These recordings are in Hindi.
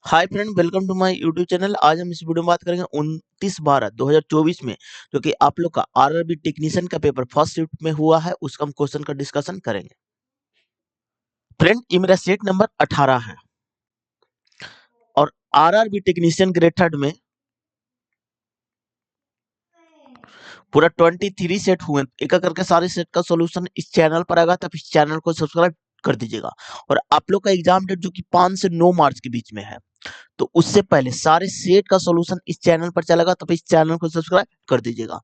Hi friend, welcome to my YouTube channel. आज हम इस वीडियो में बात करेंगे 29/12/2024 में जो कि आप लोग का आरआरबी टेक्नीशियन का पेपर फर्स्ट शिफ्ट में हुआ है, उसका हम क्वेश्चन का डिस्कशन करेंगे। फ्रेंड, ये मेरा सेट नंबर 18 है और आरआरबी टेक्नीशियन ग्रेड थर्ड में पूरा 23 सेट हुए। एक एक करके सारे सेट का सॉल्यूशन इस चैनल पर आएगा, तब इस चैनल को सब्सक्राइब कर दीजिएगा। और आप लोग का एग्जाम डेट जो कि 5 से 9 मार्च के बीच में है, तो उससे पहले सारे सेट का सॉल्यूशन इस चैनल पर चलेगा, तब इस चैनल को सब्सक्राइब कर दीजिएगा।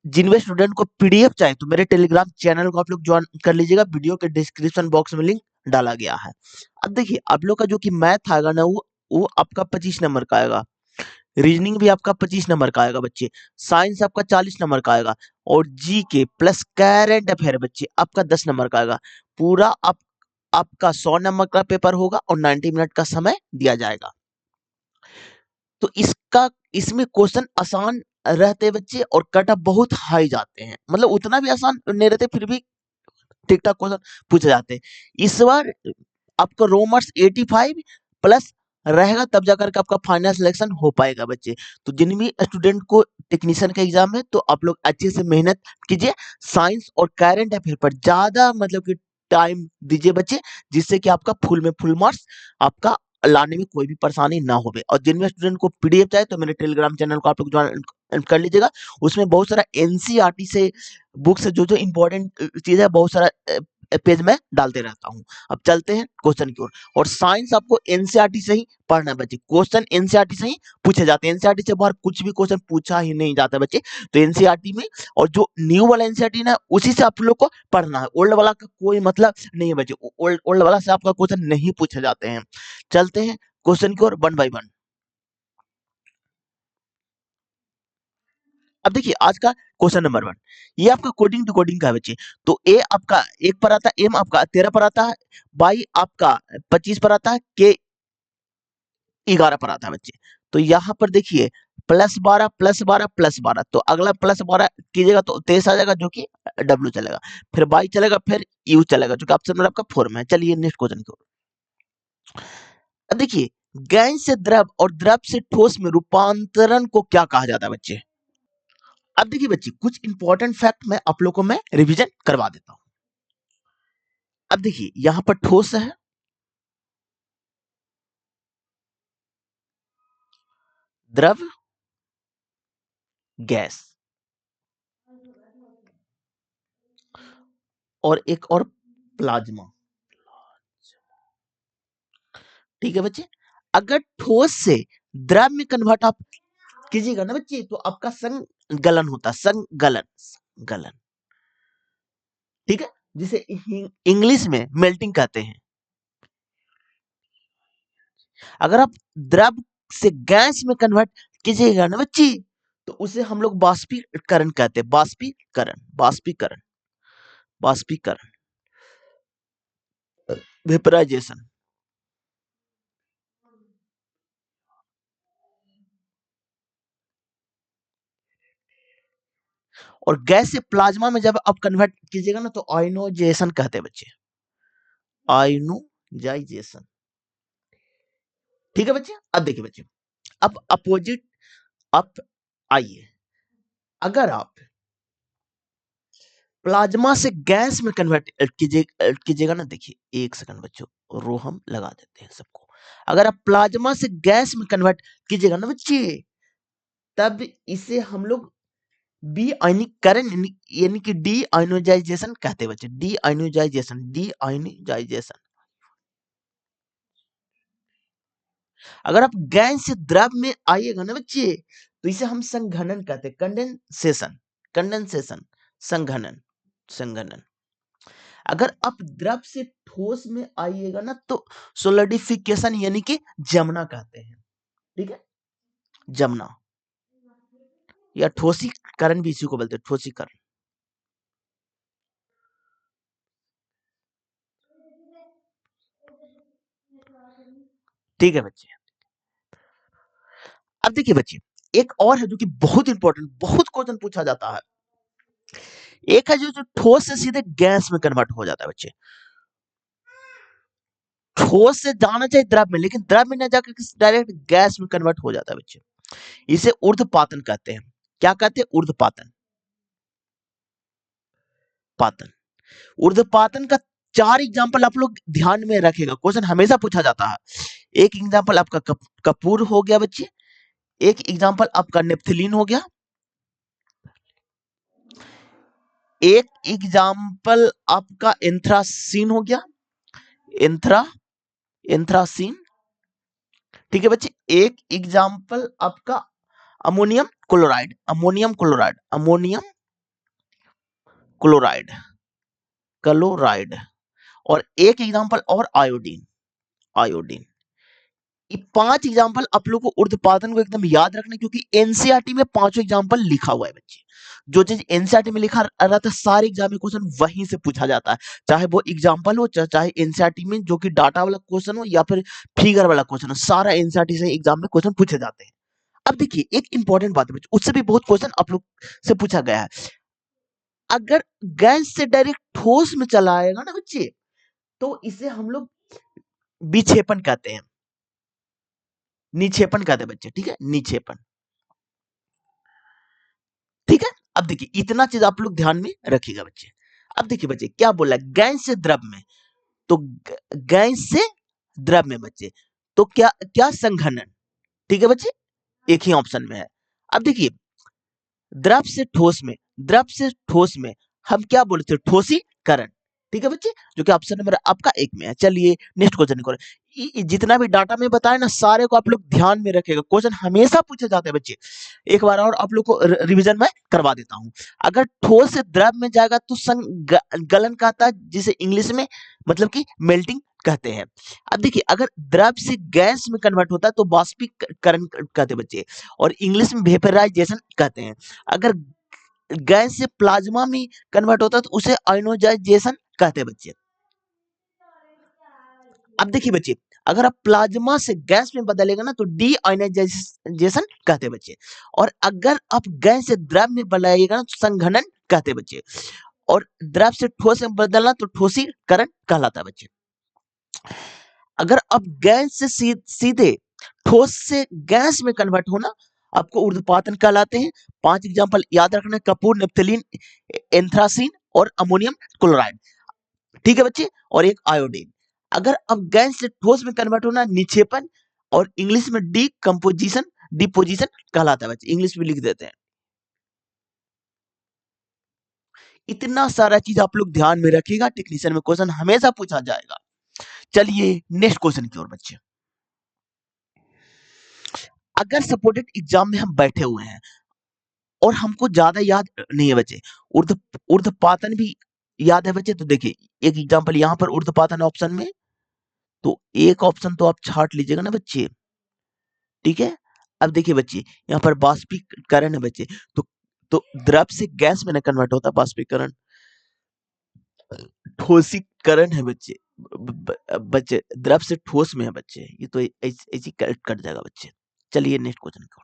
जिन भी स्टूडेंट को पीडीएफ चाहिए तो मेरे टेलीग्राम चैनल को आप लोग ज्वाइन कर लीजिएगा, वीडियो के डिस्क्रिप्शन बॉक्स में लिंक डाला गया है। अब देखिए, आप लोग का जो कि मैथ आएगा ना, वो आपका 25 नंबर का आएगा। रीजनिंग भी आपका 25 नंबर का आएगा बच्चे। साइंस आपका 40 नंबर का आएगा और जी के प्लस करंट अफेयर बच्चे आपका 10 नंबर का आएगा। पूरा आपका 100 नंबर का पेपर होगा और 90 मिनट का समय दिया जाएगा। तो इसमें क्वेश्चन आसान रहते बच्चे और कट ऑफ बहुत हाई जाते हैं, मतलब उतना भी आसान नहीं रहते, फिर भी ठीक ठाक क्वेश्चन पूछे जाते हैं। इस बार आपका रोमर्स 85 प्लस रहेगा, तब जाकर के आपका फाइनल सिलेक्शन हो पाएगा बच्चे। तो जिन भी स्टूडेंट को टेक्नीशियन का एग्जाम है, तो आप लोग अच्छे से मेहनत कीजिए। साइंस और करंट अफेयर पर ज्यादा मतलब कि टाइम दीजिए बच्चे, जिससे कि आपका फुल में फुल मार्क्स आपका लाने में कोई भी परेशानी ना होवे। और जिन भी स्टूडेंट को पीडीएफ चाहिए तो मेरे टेलीग्राम चैनल को आप लोग ज्वाइन कर लीजिएगा। उसमें बहुत सारा एनसीईआरटी से बुक से जो जो इंपॉर्टेंट चीज है, बहुत सारा पेज में डालते रहता हूँ। अब चलते हैं क्वेश्चन की ओर। और साइंस आपको एनसीईआरटी से ही पढ़ना है बच्चे। क्वेश्चन एनसीईआरटी से ही पूछे जाते हैं, एनसीईआरटी से बाहर कुछ भी क्वेश्चन पूछा ही नहीं जाता बच्चे। तो एनसीईआरटी में, और जो न्यू वाला एनसीईआरटी ना, उसी से आप लोग को पढ़ना है। ओल्ड वाला का कोई मतलब नहीं है बच्चे। ओल्ड वाला से आपका क्वेश्चन नहीं पूछे जाते हैं। चलते हैं क्वेश्चन की ओर वन बाय वन। अब देखिए, आज का क्वेश्चन नंबर 1, ये आपका कोडिंग डिकोडिंग का है बच्चे। तो ए आपका 1 पर आता है, एम आपका 13 पर आता है, बाई आपका 25 पर आता है, के 11 पर आता है बच्चे। तो यहाँ पर देखिए, +12 +12 +12, तो अगला +12 कीजिएगा तो 23 आ जाएगा, जो कि डब्ल्यू चलेगा। फिर बाई चलेगा, फिर यू चलेगा, जो कि ऑप्शन नंबर आपका 4 में है। चलिए नेक्स्ट क्वेश्चन की ओर। अब देखिए, गैस से द्रव और द्रव से ठोस में रूपांतरण को क्या कहा जाता है बच्चे? अब देखिए बच्चे, कुछ इंपॉर्टेंट फैक्ट मैं आप लोगों को मैं रिवीजन करवा देता हूं। अब देखिए, यहां पर ठोस है, द्रव, गैस और एक और प्लाज्मा। ठीक है बच्चे। अगर ठोस से द्रव में कन्वर्ट आप कीजिएगा ना बच्चे, तो आपका संगलन होता है, संगलन, गलन। ठीक है, जिसे इंग्लिश में मेल्टिंग कहते हैं। अगर आप द्रव से गैस में कन्वर्ट कीजिएगा ना बच्ची, तो उसे हम लोग बाष्पीकरण कहते हैं। बाष्पीकरण, बाष्पीकरण, बाष्पीकरण, वेपराइजेशन। और गैस से प्लाज्मा में जब आप कन्वर्ट कीजिएगा ना, तो आयनोजेशन कहते हैं बच्चे, आयनोजाइजेशन। ठीक है बच्चे। अब देखिए बच्चे, अब अपोजिट आप आइए। अगर आप प्लाज्मा से गैस में कन्वर्ट कीजिएगा ना, देखिए 1 सेकंड बच्चों, रो हम लगा देते हैं सबको। अगर आप प्लाज्मा से गैस में कन्वर्ट कीजिएगा ना बच्चे, तब इसे हम लोग डी आयनीकरण यानी कि डी आयनोजाइजेशन कहते हैं बच्चे। Deionisation, deionisation. अगर आप गैस से द्रव में आइएगा ना बच्चे, तो इसे हम संघनन कहते हैं, कंडेंसेशन, कंडेंसेशन, संघनन, संघनन। अगर आप द्रव से ठोस में आइएगा ना, तो सोलिडिफिकेशन यानी कि जमना कहते हैं। ठीक है, जमना या ठोसीकरण भी इसी को बोलते हैं, ठोसीकरण। ठीक है बच्चे। अब देखिए बच्चे, एक और है जो कि बहुत इंपॉर्टेंट, बहुत क्वेश्चन पूछा जाता है। एक है जो ठोस से सीधे गैस में कन्वर्ट हो जाता है बच्चे। ठोस से जाना चाहिए द्रव में, लेकिन द्रव में न जाकर डायरेक्ट गैस में कन्वर्ट हो जाता है बच्चे। इसे ऊर्ध्वपातन कहते हैं। क्या कहते हैं? ऊर्ध्वपातन। पातन। ऊर्ध्वपातन का 4 एग्जांपल आप लोग ध्यान में रखेगा, क्वेश्चन हमेशा पूछा जाता है। एक एग्जांपल आपका कपूर हो गया बच्चे, एक एग्जांपल आपका नेप्थलीन हो गया, एक एग्जांपल आपका एंथ्रासीन हो गया, एंथ्रासीन। ठीक है बच्चे, एक एग्जांपल आपका अमोनियम क्लोराइड, क्लोराइड, और एक एग्जांपल और आयोडीन। ये 5 एग्जांपल आप लोग को ऊर्ध्वपातन को एकदम याद रखना, क्योंकि एनसीईआरटी में 5 एग्जांपल लिखा हुआ है बच्चे। जो चीज एनसीईआरटी में लिखा रहता है सारे एग्जाम में क्वेश्चन वहीं से पूछा जाता है, चाहे वो एग्जांपल हो, चाहे एनसीईआरटी में जो कि डाटा वाला क्वेश्चन हो या फिर फिगर वाला क्वेश्चन हो, सारा एनसीईआरटी से एग्जाम में क्वेश्चन पूछे जाते हैं। अब देखिए एक इंपॉर्टेंट बात है बच्चे, उससे भी बहुत क्वेश्चन आप लोग से पूछा गया है। अगर गैस से डायरेक्ट ठोस में चला आएगा ना बच्चे, तो इसे हम लोग विक्षेपण कहते हैं, निक्षेपण कहते हैं बच्चे। ठीक है, निक्षेपण। ठीक है, अब देखिए इतना चीज आप लोग ध्यान में रखिएगा बच्चे। अब देखिए बच्चे क्या बोला, गैस से द्रव में, तो गैस से द्रव में बच्चे, तो क्या क्या संघनन। ठीक है बच्चे, एक ही ऑप्शन में है। अब देखिए द्रव से ठोस में हम क्या बोले थे? ठोसीकरण। ठीक है बच्चे, जो कि ऑप्शन नंबर आपका 1 में है। चलिए नेक्स्ट क्वेश्चन करो। जितना भी डाटा में बताया ना सारे को आप लोग ध्यान में रखेगा, क्वेश्चन हमेशा पूछे जाते हैं बच्चे। एक बार और आप लोग को रिवीजन में करवा देता हूं। अगर ठोस से द्रव में जाएगा तो गलन कहता है, जिसे इंग्लिश में मतलब कि मेल्टिंग कहते हैं। अब देखिए अगर द्रव से गैस में कन्वर्ट होता है तो बाष्पीकरण कहते हैं बच्चे, और इंग्लिश में वेपराइजेशन कहते हैं। अगर गैस से प्लाज्मा में कन्वर्ट होता है तो उसे आयोनाइजेशन कहते हैं बच्चे। अब देखिए बच्चे, अगर आप प्लाज्मा से गैस में बदलेगा ना तो डी आयोनाइजेशन कहते हैं बच्चे, और अगर आप गैस से द्रव में बदलाइएगा ना तो संघनन कहते हैं बच्चे, और द्रव से ठोस में बदलना तो ठोसीकरण कहलाता है बच्चे। अगर अब गैस से सीधे ठोस से गैस में कन्वर्ट होना आपको ऊर्ध्वपातन कहलाते हैं। 5 एग्जांपल याद रखना, कपूर, नेप्थलीन, एंथ्रासीन और अमोनियम क्लोराइड। ठीक है बच्चे, और एक आयोडीन। अगर अब गैस से ठोस में कन्वर्ट होना निक्षेपण, और इंग्लिश में डिपोजिशन कहलाता है बच्चे, इंग्लिश में लिख देते हैं। इतना सारा चीज आप लोग ध्यान में रखिएगा, टेक्नीशियन में क्वेश्चन हमेशा पूछा जाएगा। चलिए नेक्स्ट क्वेश्चन की ओर बच्चे। अगर सपोर्टेड एग्जाम में हम बैठे हुए हैं और हमको ज्यादा याद नहीं है बच्चे, ऊर्ध्वपातन भी याद है बच्चे, तो देखिए एक एग्जांपल यहाँ पर ऊर्ध्वपातन ऑप्शन में, तो एक ऑप्शन तो आप छाट लीजिएगा ना बच्चे। ठीक है, अब देखिए बच्चे यहाँ पर बाष्पीकरण है बच्चे, तो द्रव से गैस में ना कन्वर्ट होता बाष्पीकरण, ठोसीकरण है बच्चे। बच्चे द्रव से ठोस में है बच्चे, ये तो ऐसी कट जाएगा बच्चे। चलिए नेक्स्ट क्वेश्चन को।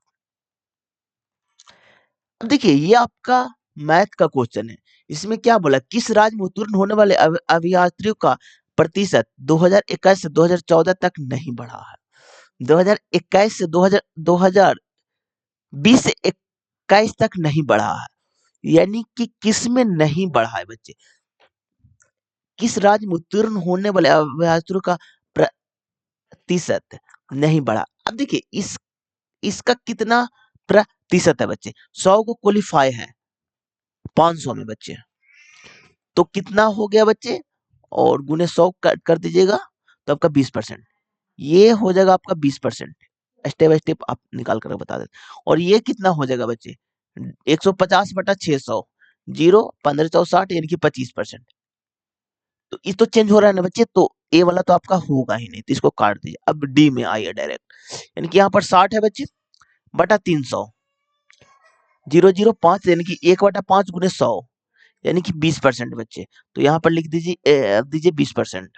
अब देखिए ये आपका मैथ का क्वेश्चन है। इसमें क्या बोला, किस राज्य में उत्तीर्ण होने वाले अभ्यर्थियों का प्रतिशत 2021 से 2014 तक नहीं बढ़ा है? 2021 से 2020 से 21 तक नहीं बढ़ा है, यानी कि किस में नहीं बढ़ा है बच्चे? किस राज्य में उत्तीर्ण होने वाले अभ्यर्थियों का प्रतिशत नहीं बढ़ा? अब देखिए इसका कितना प्रतिशत है बच्चे? 100 को क्वालिफाई है 500 में बच्चे, तो कितना हो गया बच्चे, और गुने 100 कर दीजिएगा तो आपका 20%, ये हो जाएगा आपका 20%। स्टेप बाय स्टेप आप निकाल कर बता देते। और ये कितना हो जाएगा बच्चे, 150/600, 0 15 60 यानी कि 25%। तो ये तो चेंज हो रहा है ना बच्चे, तो ए वाला तो आपका होगा ही नहीं, तो इसको काट दीजिए। अब डी में आइए डायरेक्ट, यानी कि यहाँ पर 60 है बच्चे बटा 300, 005 यानी कि 1/5 गुने 100 यानी कि 20% बच्चे। तो यहाँ पर लिख दीजिए 20%।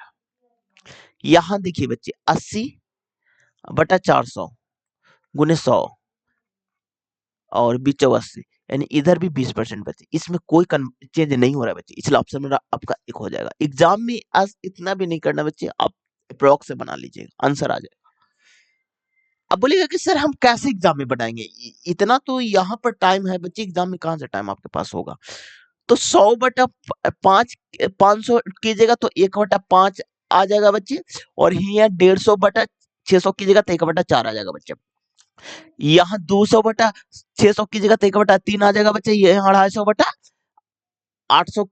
यहाँ देखिए बच्चे 80/400 गुने 100 और 80 यानी इधर भी 20% बच्चे, इसमें कोई चेंज नहीं हो रहा है बच्चे, इसलिए ऑप्शन में आपका एक हो जाएगा। एग्जाम में आज इतना भी नहीं करना बच्चे, आप अप्रोक्स से बना लीजिएगा, आंसर आ जाएगा। अब बोलिएगा कि सर हम कैसे एग्जाम में बनाएंगे, इतना तो यहाँ पर टाइम है बच्चे, एग्जाम में कहाँ से टाइम आपके पास होगा। तो 100/5 500 कीजिएगा तो 1/5 आ जाएगा बच्चे, और यहाँ 150/600 कीजिएगा तो 1/4 आ जाएगा बच्चे। यहाँ 200/600 कीजिएगा तो 1/3 आ जाएगा बच्चे। ये 250/800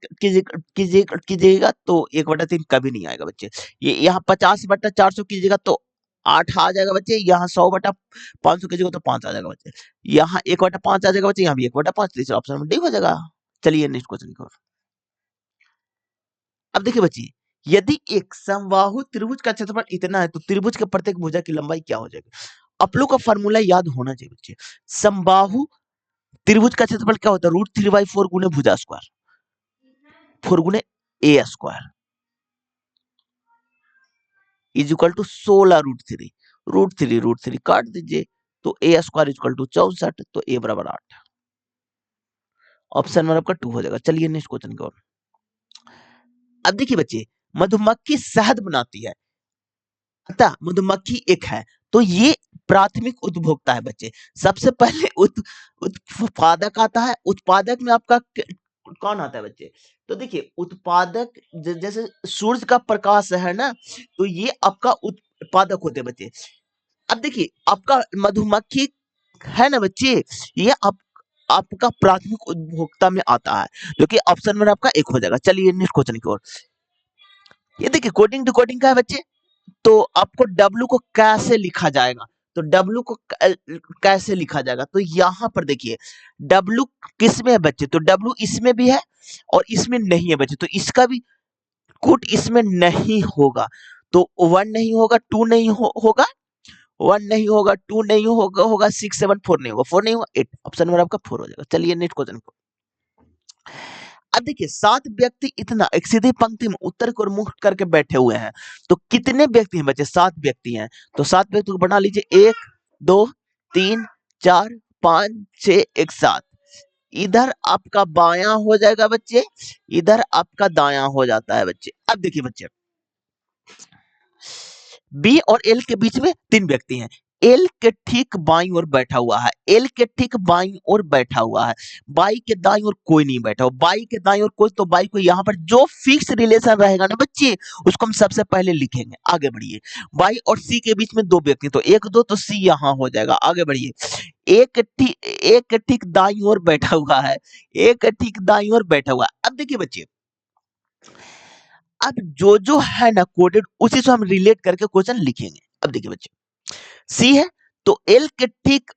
कीजिएगा तो 1/3 कभी नहीं आएगा बच्चे। ये यहाँ 50/400 कीजिएगा तो 8 आ जाएगा बच्चे। यहाँ 100/500 कीजिएगा तो 5 आ जाएगा बच्चे। यहाँ 1/5 आ जाएगा बच्चे, यहाँ भी 1/5, तीसरा ऑप्शन में डी हो जाएगा। चलिए नेक्स्ट क्वेश्चन की ओर। अब देखिए बच्चे, यदि एक समबाहु त्रिभुज का क्षेत्रफल इतना है तो त्रिभुज के प्रत्येक भुजा की लंबाई क्या हो जाएगी। आप लोग का फॉर्मूला याद होना चाहिए बच्चे। समबाहु त्रिभुज का क्षेत्रफल क्या होता है, √3/4 गुने भुजा स्क्वायर, 4 गुने ए स्क्वायर इज इक्वल टू 16 √3 काट दीजिए तो ए स्क्वायर इज इक्वल टू 64, तो ए बराबर 8। ऑप्शन नंबर आपका 2 हो जाएगा। चलिए नेक्स्ट क्वेश्चन की ओर। अब देखिए बच्चे, मधुमक्खी शहद बनाती है, अतः मधुमक्खी एक है, तो ये प्राथमिक उपभोक्ता है बच्चे। सबसे पहले उत्पादक आता है। उत्पादक में आपका कौन आता है बच्चे, तो देखिए उत्पादक जैसे सूर्य का प्रकाश है ना, तो ये आपका उत्पादक होते हैं बच्चे। अब देखिए आपका मधुमक्खी है ना बच्चे, ये आपका प्राथमिक उपभोक्ता में आता है, जो कि ऑप्शन में आपका एक हो जाएगा। चलिए नेक्स्ट क्वेश्चन की ओर। ये देखिए कोडिंग डिकोडिंग का है बच्चे, तो आपको W को कैसे लिखा जाएगा, तो W को कैसे लिखा जाएगा, तो यहां पर देखिए W किस में है बच्चे, तो W इसमें भी है और इसमें नहीं है बच्चे, तो इसका भी कोट इसमें नहीं होगा। तो 1 नहीं होगा, 2 नहीं होगा, 1 नहीं होगा, 2 नहीं होगा 6 7 4 नहीं होगा, 4 नहीं होगा 8, ऑप्शन नंबर आपका 4 हो जाएगा। चलिए नेक्स्ट क्वेश्चन। अब देखिए 7 व्यक्ति इतना एक सीधी पंक्ति में उत्तर की ओर मुख करके बैठे हुए हैं, तो कितने व्यक्ति हैं बच्चे, 7 व्यक्ति हैं। तो 7 व्यक्ति को बना लीजिए, 1 2 3 4 5 6 1 7। इधर आपका बायां हो जाएगा बच्चे, इधर आपका दायां हो जाता है बच्चे। अब देखिए बच्चे, बी और एल के बीच में 3 व्यक्ति हैं। एल के ठीक बाईं ओर बैठा हुआ है, एल के ठीक बाईं ओर बैठा हुआ है, बाई के दाईं ओर कोई नहीं बैठा हुआ, बाई के दाईं ओर कोई, तो बाई को यहाँ पर जो फिक्स रिलेशन रहेगा ना बच्चे, उसको हम सबसे पहले लिखेंगे। आगे बढ़िए, बाई और सी के बीच में 2 व्यक्ति, तो 1 2, तो सी यहाँ हो जाएगा। आगे बढ़िए, एक ठीक दाईं ओर बैठा हुआ है, एक ठीक दाईं ओर बैठा हुआ है। अब देखिए बच्चे, अब जो है ना कोडेड, उसी से हम रिलेट करके क्वेश्चन लिखेंगे। अब देखिए बच्चे, सी है तो एल के ठीक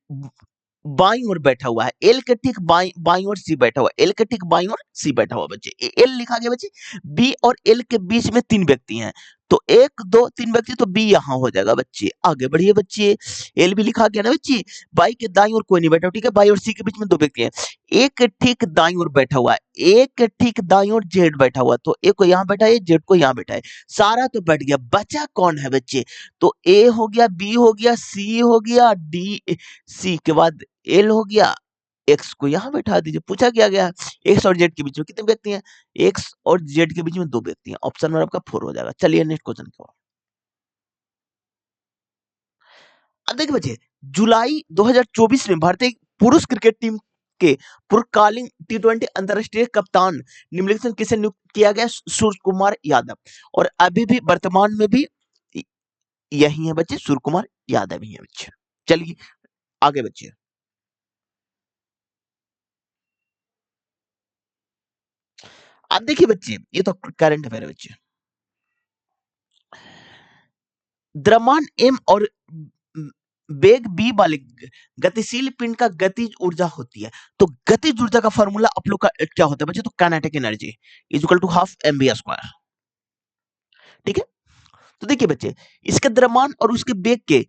बाईं ओर बैठा हुआ है, एल के ठीक बाईं ओर सी बैठा हुआ है, एल के ठीक बाईं ओर सी बैठा हुआ बच्चे। एल लिखा गया बच्चे। बी और एल के बीच में 3 व्यक्ति हैं, तो 1 2 3 व्यक्ति, तो बी यहां हो जाएगा बच्चे। आगे बढ़िए बच्चे, एल भी लिखा गया ना बच्चे, बाई के दाईं ओर कोई नहीं बैठा, ठीक है, बाई और सी के बीच में 2 व्यक्ति हैं। एक ठीक दाईं ओर बैठा हुआ है, एक ठीक दाईं ओर जेड बैठा हुआ है, तो एक को यहां बैठा है, जेड को यहां बैठा है, सारा तो बैठ गया, बचा कौन है बच्चे, तो ए हो गया, बी हो गया, सी हो गया, डी, सी के बाद एल हो गया, एक्स को यहां बैठा दीजिए। पूछा क्या गया, एक्स और जेड के बीच में कितने व्यक्ति हैं, एक्स और जेड के बीच में 2 व्यक्ति हैं। ऑप्शन नंबर आपका 4 हो जाएगा। चलिए नेक्स्ट क्वेश्चन की ओर। अब देखिए बच्चे, जुलाई 2024 में भारतीय पुरुष क्रिकेट टीम के पूर्वकालीन T20 अंतरराष्ट्रीय कप्तान निम्नलिखित में किसे नियुक्त किया गया, सूर्य कुमार यादव, और अभी भी वर्तमान में भी यही है बच्चे, सूर्य कुमार यादव ही है बच्चे। चलिए आगे बच्चे, अब देखिए बच्चे, ये तो करंट अफेयर है बच्चे। द्रव्यमान m और वेग b वाले गतिशील पिंड का गतिज ऊर्जा होती है, तो गतिज ऊर्जा का फॉर्मूला आप लोग का क्या होता है बच्चे, तो kinetic energy is equal to half mv square, ठीक है। तो देखिए बच्चे, इसके द्रव्यमान और उसके वेग के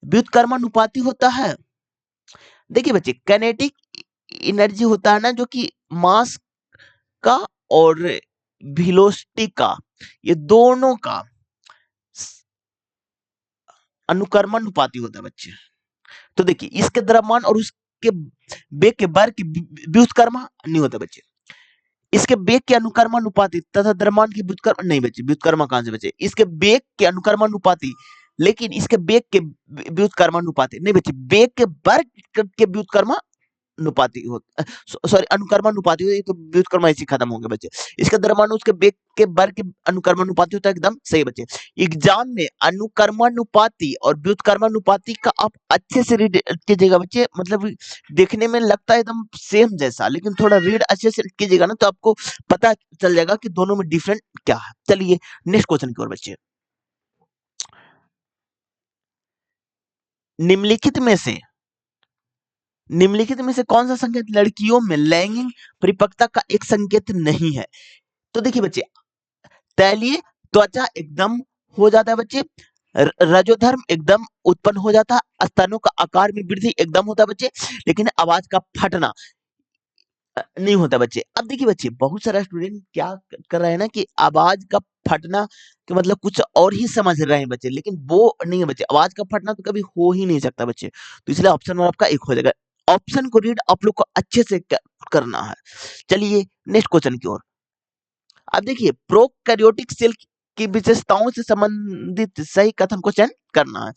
व्युत्क्रमानुपाती होता है। देखिए बच्चे, काइनेटिक एनर्जी होता है ना, जो कि मास का और वेलोसिटी का, ये दोनों का अनुक्रमानुपाती होता है बच्चे। तो देखिए, इसके द्रव्यमान और उसके वेग के वर्ग के व्युत्क्रम नहीं होता बच्चे। इसके बेग के अनुक्रमानुपाती तथा द्रव्यमान की व्युत्क्रम नहीं बचे, व्युत्क्रम कहां से बचे, इसके बेग के अनुक्रमानुपाती, लेकिन इसके बेग के व्युत्क्रमानुपाती नहीं बचे, बेग के वर्ग के व्युत्क्रम अनुपाती हो, सॉरी अनुक्रमानुपाती हो, ये तो व्युत्क्रम ऐसे खत्म होंगे बच्चे। इसका द्रव्यमान उसके बेग के वर्ग के अनुक्रमानुपाती होता है, एकदम सही बच्चे। एग्जाम में अनुक्रमानुपाती और व्युत्क्रमानुपाती का आप अच्छे से रीड कीजिएगा बच्चे, मतलब देखने में लगता है एकदम सेम जैसा, लेकिन थोड़ा रीड अच्छे से कीजिएगा ना तो आपको पता चल जाएगा कि दोनों में डिफरेंट क्या है। चलिए नेक्स्ट क्वेश्चन की ओर बच्चे। निम्नलिखित में से कौन सा संकेत लड़कियों में लैंगिक परिपक्वता का एक संकेत नहीं है? तो देखिए बच्चे, तैलीय त्वचा एकदम हो जाता है बच्चे, रजोधर्म एकदम उत्पन्न हो जाता है, स्तनों का आकार में वृद्धि एकदम होता है बच्चे, लेकिन आवाज का फटना नहीं होता बच्चे। अब देखिए बच्चे, बहुत सारा स्टूडेंट क्या कर रहे हैं ना कि आवाज का फटना के मतलब कुछ और ही समझ रहे हैं बच्चे, लेकिन वो नहीं है बच्चे, आवाज का फटना तो कभी हो ही नहीं सकता बच्चे, तो इसलिए ऑप्शन नंबर आपका एक हो जाएगा। ऑप्शन को रीड आप लोग को अच्छे से करना है। चलिए नेक्स्ट क्वेश्चन की ओर। अब देखिए, प्रोकैरियोटिक सेल की विशेषताओं से संबंधित सही कथन को चयन करना है।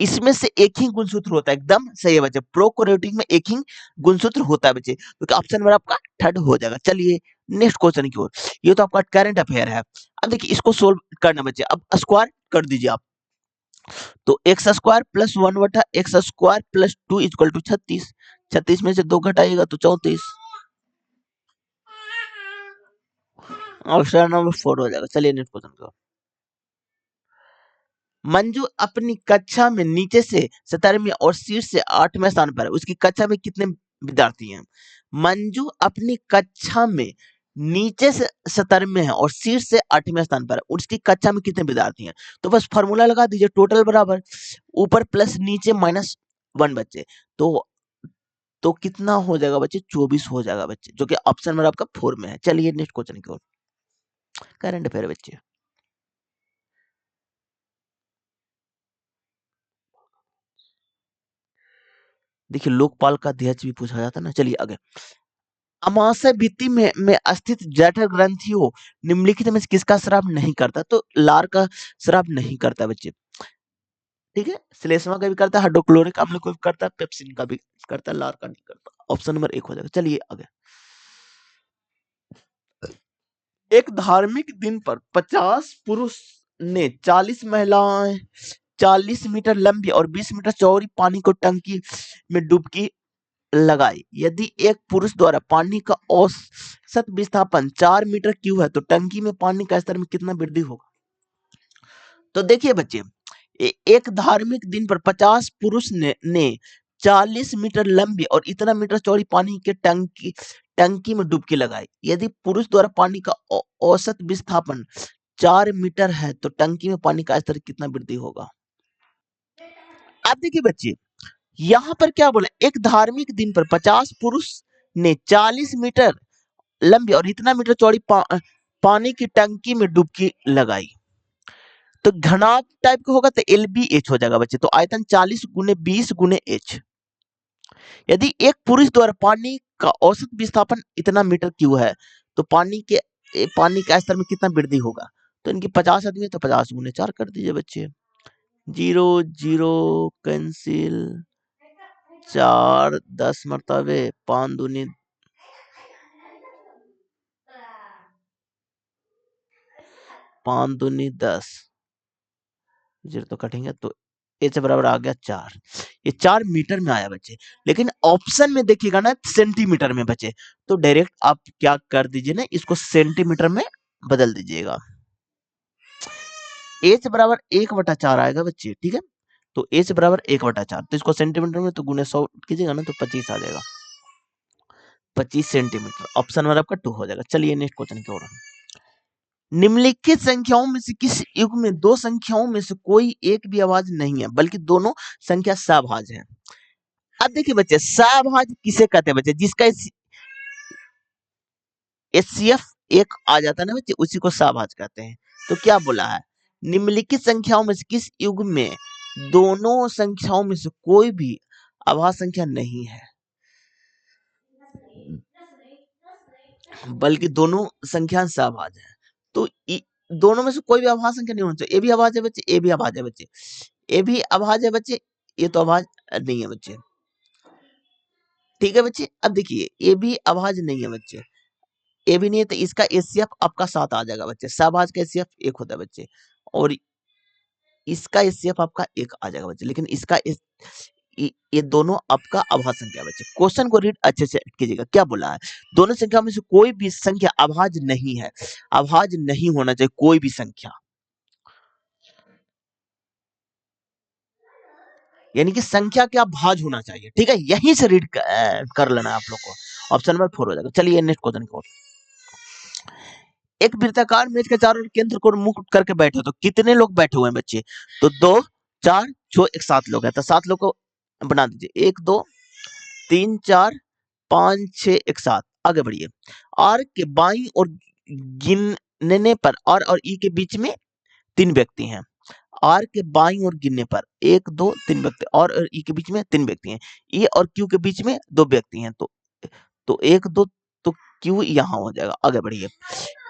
इसमें से एक ही गुणसूत्र होता है, एकदम सही है बच्चे, प्रोकैरियोटिक में एक ही गुणसूत्र होता है बच्चे, तो ऑप्शन नंबर आपका थर्ड हो जाएगा। चलिए नेक्स्ट क्वेश्चन की ओर। ये तो आपका करंट अफेयर है। अब देखिए, इसको सोल्व करना बच्चे, अब स्क्वायर कर दीजिए आप। तो x square plus 1/x² plus 2 equal to 36। 36 में से 2 घटाइएगा तो 34। ऑप्शन नंबर 4 हो जाएगा। चलिए नेक्स्ट क्वेश्चन की ओर। मंजू अपनी कक्षा में नीचे से 17वें और शीर्ष से 8वें स्थान पर है। उसकी कक्षा में कितने विद्यार्थी हैं? मंजू अपनी कक्षा में नीचे से 17वें है और शीर्ष से 8वें स्थान पर है। उसकी कक्षा में कितने विद्यार्थी हैं? तो बस फॉर्मूला लगा दीजिए, टोटल बराबर ऊपर प्लस नीचे -1 बच्चे, तो कितना हो जाएगा बच्चे? 24 हो जाएगा बच्चे, जो कि ऑप्शन नंबर आपका 4 में है। चलिए नेक्स्ट क्वेश्चन की ओर। करंट अफेयर बच्चे। देखिए, लोकपाल का अध्यक्ष भी पूछा जाता है ना। चलिए आगे। अमाशय भित्ति में स्थित जठर ग्रंथियों निम्नलिखित में से किसका स्राव नहीं करता? तो लार का स्राव नहीं करता बच्चे, ठीक है। श्लेष्मा का भी करता है, हाइड्रोक्लोरिक अम्ल को भी करता है, पेप्सिन का भी करता है, लार का नहीं करता। ऑप्शन नंबर 1 हो जाएगा। चलिए आगे। एक धार्मिक दिन पर 50 पुरुष ने 40 महिलाएं 40 मीटर लंबी और 20 मीटर चौड़ी पानी को टंकी में डुबकी लगाई। यदि एक पुरुष द्वारा पानी का औसत विस्थापन 4 मीटर क्यूब है, तो टंकी में पानी का स्तर में कितना वृद्धि होगा? तो देखिए बच्चे, एक धार्मिक दिन पर 50 पुरुष ने 40 मीटर लंबी और इतना मीटर चौड़ी पानी के टंकी में डुबकी लगाई। यदि पुरुष द्वारा पानी का औसत विस्थापन 4 मीटर है, तो टंकी में पानी का स्तर कितना वृद्धि होगा? अब देखिए बच्चे, यहाँ पर क्या बोला, एक धार्मिक दिन पर 50 पुरुष ने 40 मीटर लंबी और इतना मीटर चौड़ी पानी की टंकी में डुबकी लगाई। तो घनाभ टाइप का होगा तो LBH हो जाएगा बच्चे, तो आयतन 40 गुने 20 गुने H। यदि एक पुरुष द्वारा पानी का औसत विस्थापन इतना मीटर क्यूब है, तो पानी के स्तर में कितना वृद्धि होगा? तो इनकी 50 आदमी है तो 50 गुने 4 कर दीजिए बच्चे, 0 0 कैंसिल, 4 10 मरतबे 5 दूनी 10, 0 तो कटेंगे तो H बराबर आ गया 4। ये 4 मीटर में आया बच्चे, लेकिन ऑप्शन में देखिएगा ना सेंटीमीटर में बचे, तो डायरेक्ट आप क्या कर दीजिए ना, इसको सेंटीमीटर में बदल दीजिएगा। H बराबर 1/4 आएगा बच्चे, ठीक है। तो H बराबर 1/4, तो इसको सेंटीमीटर में तो गुने 100 कीजिएगा ना तो 25 आ जाएगा, 25 सेंटीमीटर। ऑप्शन नंबर आपका 2 हो जाएगा। चलिए नेक्स्ट क्वेश्चन की ओर। निम्नलिखित संख्याओं में से किस युग में दो संख्याओं में से कोई एक भी आवाज नहीं है, बल्कि दोनों संख्या सभाज्य है? अब देखिए बच्चे, सभाज्य किसे कहते हैं बच्चे? जिसका HCF एक आ जाता है ना बच्चे, उसी को सभाज्य कहते हैं। तो क्या बोला है, निम्नलिखित संख्याओं में से किस युग में दोनों संख्याओं में से कोई भी अभाज्य संख्या नहीं है? बल्कि दोनों संख्या सहभाज्य है। तो दोनों में से कोई भी अभाज्य संख्या नहीं होना चाहिए। ए भी अभाज्य है बच्चे, ए भी अभाज्य है बच्चे, ए भी अभाज्य है बच्चे, ये तो अभाज्य नहीं है बच्चे। ठीक है बच्चे, अब देखिए ए भी अभाज्य नहीं है बच्चे, ए भी नहीं है तो इसका एचसीएफ आपका 7 आ जाएगा बच्चे। सहभाज्य का एचसीएफ 1 होता है बच्चे, और इसका एचसीएफ आपका 1 आ जाएगा बच्चे, लेकिन इसका ये दोनों आपका अभाज्य संख्या है बच्चे। क्वेश्चन को रीड अच्छे से कीजिएगा, क्या बोला है, दोनों संख्या में से कोई भी संख्या अभाज्य नहीं है, अभाज्य नहीं होना चाहिए कोई भी संख्या, यानी कि संख्या क्या भाज्य होना चाहिए। ठीक है, यहीं से रीड कर लेना है आप लोग को। ऑप्शन नंबर 4 हो जाएगा। चलिए नेक्स्ट क्वेश्चन की ओर। एक वृत्ताकार मेज के चारों ओर केंद्र को मुक्त करके बैठे हो, तो कितने लोग बैठे हुए हैं बच्चे, तो 2 4 6 एक 7 लोग हैं, तो 7 लोग को बना दीजिए। 1 2 3 4 5 6 एक 7। आगे बढ़िए। आर के बाईं और गिनने पर आर और ई के बीच में 3 व्यक्ति हैं। आर के बाईं और गिनने पर 1 2 3 व्यक्ति, और ई के बीच में 3 व्यक्ति हैं। ई और क्यू के बीच में 2 व्यक्ति हैं, तो 1 2, तो क्यू यहाँ हो जाएगा। आगे बढ़िए।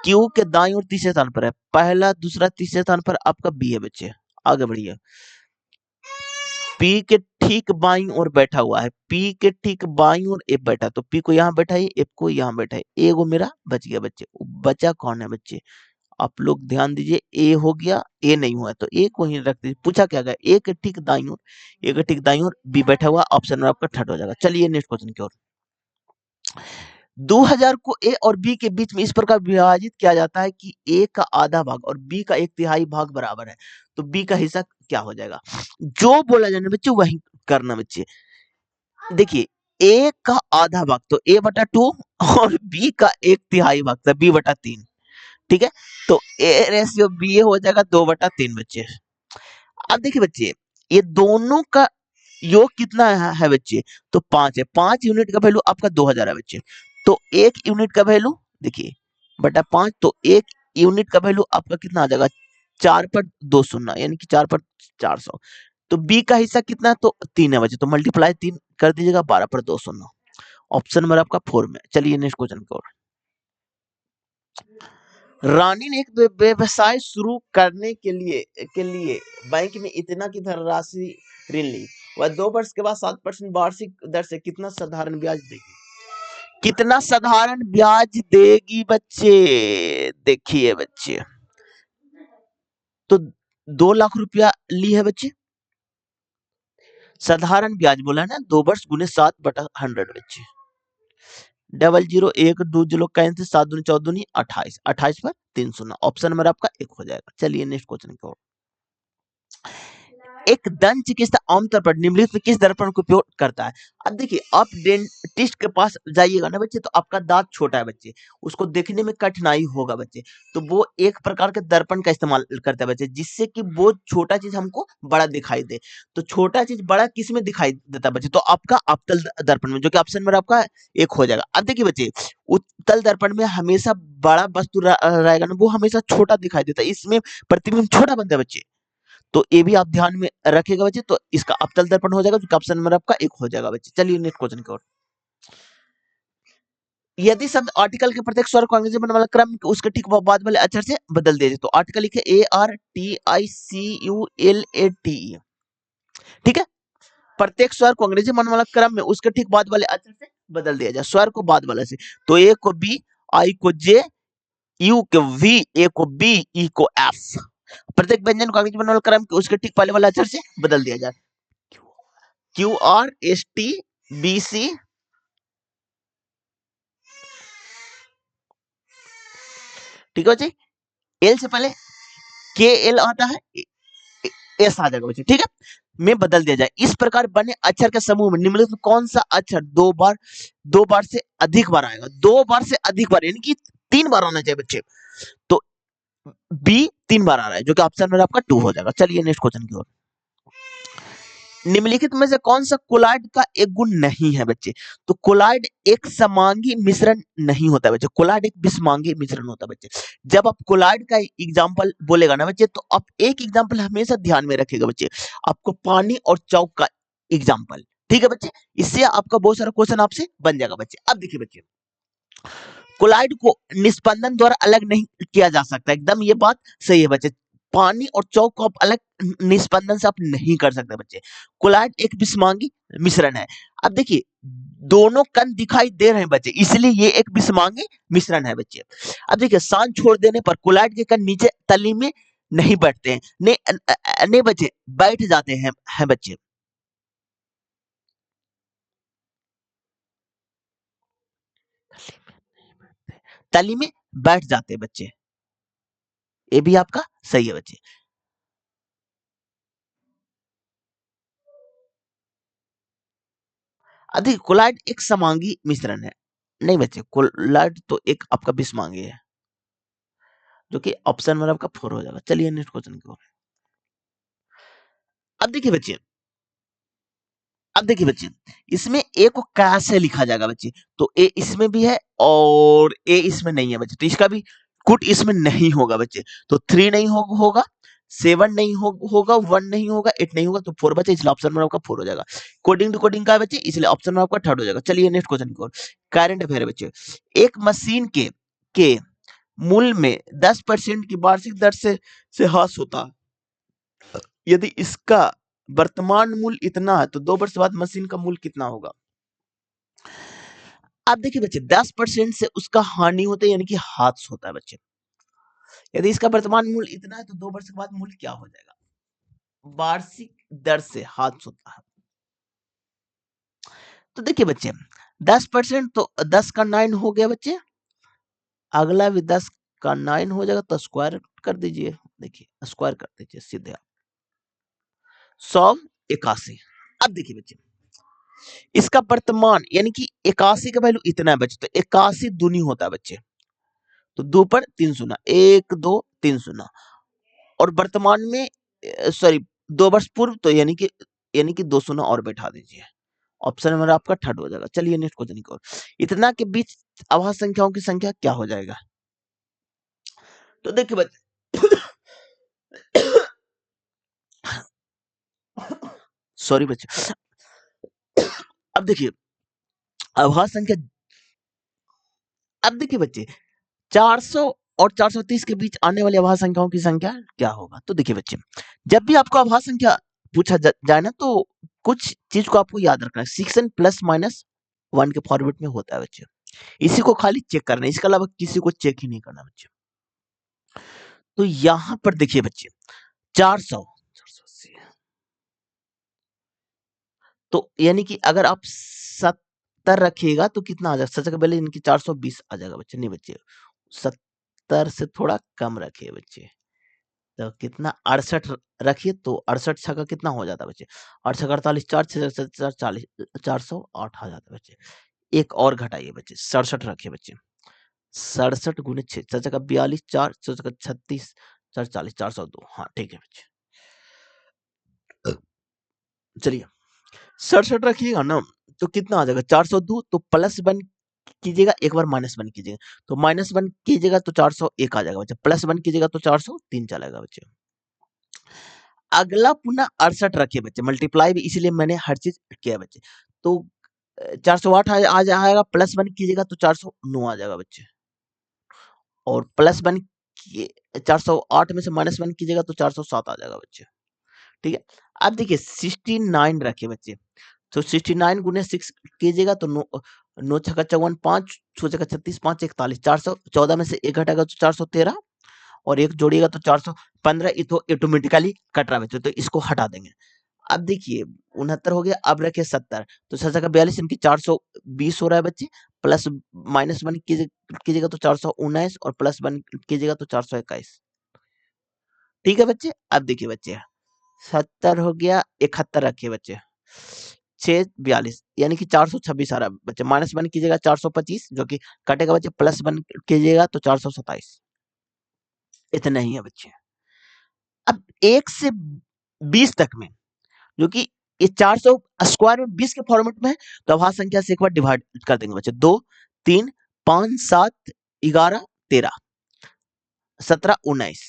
क्यू के दाईं और तीसरे स्थान पर है, पहला दूसरा तीसरे स्थान पर आपका बी है बच्चे। आगे बढ़िए। पी के ठीक बाईं ओर बैठा हुआ है, पी के ठीक बाईं ओर ए बैठा, तो पी को यहाँ बैठा है, एफ को यहाँ बैठा है, ए को मेरा बच गया बच्चे। बचा कौन है बच्चे, आप लोग ध्यान दीजिए, ए हो गया, ए नहीं हुआ तो ए को ही रख दीजिए। पूछा क्या गया, ए के ठीक दाईं ओर, ए के ठीक दाईं ओर बी बैठा हुआ, ऑप्शन में आपका थर्ड हो जाएगा। चलिए नेक्स्ट क्वेश्चन की ओर। 2000 को ए और बी के बीच में इस प्रकार विभाजित किया जाता है कि ए का आधा भाग और बी का 1/3 भाग बराबर है, तो बी का हिस्सा क्या हो जाएगा। जो बोला जाने बच्चे वही करना बच्चे। देखिए ए का आधा भाग तो a बटा 2 और b का 1/3 भाग तो b बटा 3। ठीक है, तो a रेशियो b हो जाएगा 2 बटा 3 बच्चे। अब देखिए बच्चे, ये दोनों का योग कितना है बच्चे, तो 5 है। 5 यूनिट का वैल्यू आपका 2000 है बच्चे, तो 1 यूनिट का वैल्यू देखिए बटा 5, तो 1 यूनिट का वैल्यू आपका कितना आ जाएगा, 4 पर 2 शून्य, यानी कि 4 पर 400। तो बी का हिस्सा कितना है, तो 3 है बच्चे, तो मल्टीप्लाई 3 कर दीजिएगा, 12 पर 2 शून्य, ऑप्शन नंबर आपका 4 में। चलिए नेक्स्ट क्वेश्चन की ओर। रानी ने एक व्यवसाय शुरू करने के लिए बैंक में इतना की धनराशि ऋण ली, वह 2 वर्ष के बाद 7% वार्षिक दर से कितना साधारण ब्याज देगी, कितना साधारण ब्याज देगी बच्चे। देखिए बच्चे, तो 2 लाख रुपया ली है बच्चे, साधारण ब्याज बोला ना, 2 वर्ष गुने 7/100 बच्चे, 00 कैंसिल, 7 दूनी 14 दूनी 28, 28 पर 3 शून्य, ऑप्शन नंबर आपका 1 हो जाएगा। चलिए नेक्स्ट क्वेश्चन की ओर। एक दंत चिकित्सक आमतौर पर निम्नलिखित में किस दर्पण का उपयोग करता है। अब देखिए, आप डेंटिस्ट के पास जाइएगा ना बच्चे, तो आपका दांत छोटा है बच्चे, उसको देखने में कठिनाई होगा बच्चे, तो वो एक प्रकार के दर्पण का इस्तेमाल करता है बच्चे, जिससे कि वो छोटा चीज हमको बड़ा दिखाई दे। तो छोटा चीज बड़ा किस में दिखाई देता है बच्चे, तो आपका अवतल दर्पण में, जो कि ऑप्शन में आपका 1 हो जाएगा। अब देखिए बच्चे, उत्तल दर्पण में हमेशा बड़ा वस्तु रहेगा ना, वो हमेशा छोटा दिखाई देता है, इसमें प्रतिबिंब छोटा बनता है बच्चे, तो ये भी आप ध्यान में रखिएगा बच्चे। तो इसका अवतल दर्पण हो जाएगा, जो ऑप्शन नंबर आपका 1 हो जाएगा बच्चे। चलिए नेक्स्ट क्वेश्चन की ओर। यदि शब्द आर्टिकल के प्रत्येक स्वर को अंग्रेजी बनने वाला क्रम उसके ठीक बाद वाले अक्षर से बदल दिया जाए, तो आर्टिकल लिखे ARTICULATE। ठीक है, प्रत्येक स्वर को अंग्रेजी बनने वाला क्रम में उसके ठीक बाद वाले अक्षर से बदल दिया जाए, स्वर को बाद वाले से, तो ए को बी, आई को जे, यू को वी, ए को बी, ई को एफ। प्रत्येक व्यंजन को अंग्रेजी बनने वाला क्रम के उसके ठीक पहले वाले अक्षर से बदल दिया जाए। QRSTBC, ठीक है बच्चे, एल से पहले KL आता है, एस आ जाएगा बच्चे। ठीक है, में बदल दिया जाए। इस प्रकार बने अक्षर के समूह में निम्नलिखित में कौन सा अक्षर दो बार से अधिक बार आएगा, 2 बार से अधिक बार, यानी कि 3 बार आना चाहिए बच्चे, तो बी 3 बार आ रहा है, जो कि ऑप्शन में आपका 2 हो जाएगा। चलिए नेक्स्ट क्वेश्चन की ओर। निम्नलिखित में से कौन सा कोलाइड का एक गुण नहीं है बच्चे, तो कोलाइड एक समांगी मिश्रण नहीं होता है बच्चे, कोलाइड एक विषमांगी मिश्रण होता है बच्चे। जब आप कोलाइड का एग्जांपल बोलेगा ना बच्चे, तो आप एक एग्जांपल हमेशा ध्यान में रखिएगा बच्चे, आपको पानी और चौक का एग्जांपल। ठीक है बच्चे, इससे आपका बहुत सारा क्वेश्चन आपसे बन जाएगा बच्चे। अब देखिए बच्चे, कोलाइड को निस्पंदन द्वारा अलग नहीं किया जा सकता, एकदम ये बात सही है बच्चे। पानी और चौक को आप अलग निस्पंदन से आप नहीं कर सकते बच्चे। कोलाइड एक विषमांगी मिश्रण है। अब देखिए दोनों कण दिखाई दे रहे हैं बच्चे, इसलिए ये एक विषमांगी मिश्रण है बच्चे। अब देखिए शांत छोड़ देने पर कोलाइड के कण नीचे तली में नहीं बैठते हैं, नहीं बच्चे, बैठ जाते हैं बच्चे। तली में बैठ जाते हैं बच्चे, ये भी आपका सही है बच्चे। अधिक कोलाइड एक समांगी मिश्रण है। नहीं बच्चे, कोलाइड तो एक आपका विषमांगी है, जो कि ऑप्शन में आपका 4 हो जाएगा। चलिए नेक्स्ट क्वेश्चन की ओर। अब देखिए बच्चे, अब देखिए बच्चे, इसमें ए को कैसे लिखा जाएगा बच्चे? तो ए इसमें भी है और ए इसमें नहीं है बच्चे, तो इसका भी कुट इसमें नहीं होगा बच्चे। तो 3 नहीं होगा, 7 नहीं होगा, 1 नहीं होगा, 8 नहीं होगा, तो 4 बच्चे, इसलिए ऑप्शन में आपका 4 हो जाएगा। कोडिंग टू कोडिंग का है बच्चे, इसलिए ऑप्शन में आपका 3rd हो जाएगा। चलिए नेक्स्ट क्वेश्चन की ओर। करंट अफेयर है बच्चे। एक मशीन के मूल्य में 10% की वार्षिक दर से ह्रास होता है। यदि इसका वर्तमान मूल्य इतना है तो 2 वर्ष बाद मशीन का मूल्य कितना होगा? अब देखिए बच्चे 10% से उसका हानि होता है, यानी कि हाथ होता है बच्चे। यदि इसका वर्तमान मूल्य इतना है तो 2 वर्ष के बाद मूल्य क्या हो जाएगा? वार्षिक दर से हाथ होता है। तो देखिए बच्चे 10% तो 10 का 9 हो गया बच्चे, अगला भी 10 का 9 हो जाएगा, तो स्क्वायर कर दीजिए। देखिए स्क्वायर कर दीजिए सीधे, 181। अब देखिए बच्चे इसका वर्तमान यानी कि 81 का वैल्यू इतना है बच्चे, तो 81 दूनी होता है बच्चे, तो 2 पर 3 शून्य, 1 2 3 शून्य, और वर्तमान में सॉरी 2 वर्ष पूर्व, तो यानी कि 2 शून्य और बैठा दीजिए। ऑप्शन नंबर आपका 3rd हो जाएगा। चलिए नेक्स्ट क्वेश्चन की ओर। इतना के बीच अभाज्य संख्याओं की संख्या क्या हो जाएगा? तो देखिए बच्चे सॉरी बच्चे, अब देखिए अभाज्य संख्या, अब देखिए बच्चे 400 और 430 के बीच आने वाली अभाज्य संख्याओं की संख्या क्या होगा? तो देखिए बच्चे जब भी आपको अभाज्य संख्या पूछा जाए ना, तो कुछ चीज को आपको याद रखना है। सेक्शन प्लस माइनस 1 के फॉर्मेट में होता है बच्चे, इसी को खाली चेक करना है, इसके अलावा किसी को चेक ही नहीं करना बच्चे। तो यहां पर देखिए बच्चे 400 तो यानी कि अगर आप 70 रखिएगा तो कितना आ जाएगा? 70 का पहले इनकी 420 आ जाएगा बच्चे। नहीं बच्चे 70 से थोड़ा कम रखिए बच्चे, तो कितना 68 रखिए, तो 68 छक्का कितना हो जाता है बच्चे? 68 48 4 6 40 408 आ जाता है बच्चे। एक और घटाइए बच्चे, 67 रखिए बच्चे, 67 गुने 6 4 का 42 4 4 का 36 4 40 402। हाँ ठीक है बच्चे, चलिए 67 रखिएगा ना, तो कितना आ जाएगा? 402, तो +1 कीजिएगा, एक बार -1 कीजिएगा, तो -1 कीजिएगा तो 401 आ जाएगा बच्चे, +1 कीजिएगा तो 403 चलेगा बच्चे। अगला पुनः 68 रखिए बच्चे, मल्टीप्लाई भी इसलिए मैंने हर चीज किया बच्चे। तो 408 आ जाएगा, +1 कीजिएगा तो 409 आ जाएगा बच्चे, और +1 408 में से -1 कीजिएगा तो 407 आ जाएगा बच्चे। ठीक है, अब देखिए 69 रखिए बच्चे, तो 69 गुने 6 कीजिएगा तो 9 छक्का 54 5 6 छक्का 36 5 41 414 में से 1 घटेगा तो 413, और एक जोड़िएगा तो 415। ये तो ऑटोमेटिकली कट रहा है बच्चों, तो इसको हटा देंगे। अब देखिए 69 हो गया, अब रखे 70, तो 7 का 42 इनकी 420 हो रहा है बच्चे, प्लस -1 कीजिएगा तो 419, और +1 कीजिएगा तो 421। ठीक है बच्चे, अब देखिए बच्चे 70 हो गया, 71 रखिए बच्चे, 642 यानी कि 426 आ रहा है बच्चे, -1 कीजिएगा 425 जो कि कटेगा बच्चे, +1 कीजिएगा तो 427। इतना ही है बच्चे। अब 1 से 20 तक में, जो कि ये 400 स्क्वायर में 20 के फॉर्मेट में है, तो अभाज्य संख्या से एक बार डिवाइड कर देंगे बच्चे। 2 3 5 7 11 13 17 19,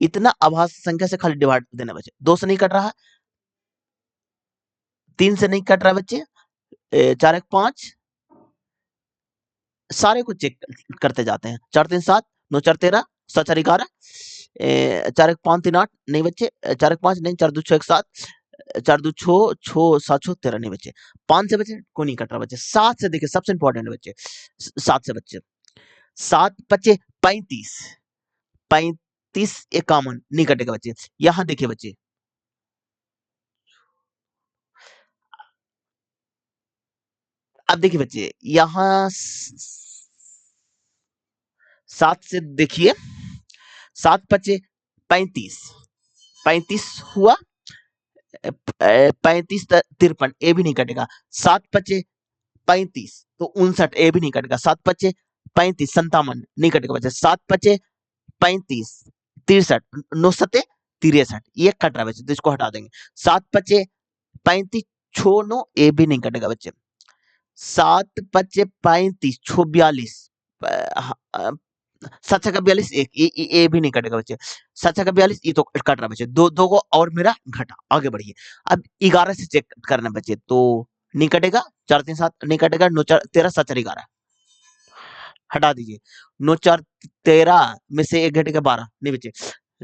इतना अभाज्य संख्या से खाली डिवाइड देना बच्चे। 2 से नहीं कट रहा, 3 से नहीं कट रहा बच्चे, 4 1 5 सारे को चेक करते जाते हैं। 4 3 7, 9 4 13, 7 4 11, 4 1 5 3 8 नहीं बच्चे, 4 1 5 नहीं, 4 2 6 1 7, 4 2 6 6 7 6 13 नहीं बच्चे। 5 से बच्चे कोई नहीं कट रहा बच्चे। 7 से देखिए सबसे इंपॉर्टेंट है बच्चे, 7 से बच्चे, 7 बच्चे 35, 35 एक कॉमन नहीं कटेगा बच्चे। यहाँ देखिए बच्चे, अब देखिए बच्चे, यहाँ 7 से देखिए, 7 बच्चे 35, 35 हुआ, 35 53 ए भी नहीं कटेगा। 7 बच्चे 35 तो 59 ए भी नहीं कटेगा। 7 बच्चे 35 57 नहीं कटेगा बच्चे। 7 बच्चे 35 63 9 सत्ते 63 ये कट रहा है बच्चे, तो इसको हटा देंगे। 7 बच्चे 35 छो 9 ए भी नहीं कटेगा बच्चे। 7 बच्चे 35 छो 42, 7 छक्का 42 एक, ए भी नहीं कटेगा बच्चे। 7 छक्का 42 ये तो कट रहा बच्चे। दो दो को और मेरा घटा। आगे बढ़िए, अब 11 से चेक करना बच्चे, तो नहीं कटेगा। 4 3 7 नहीं कटेगा। 9 4 13, 7 4 11 हटा दीजिए। 9 4 13 में से एक घटेगा 12 नहीं बच्चे।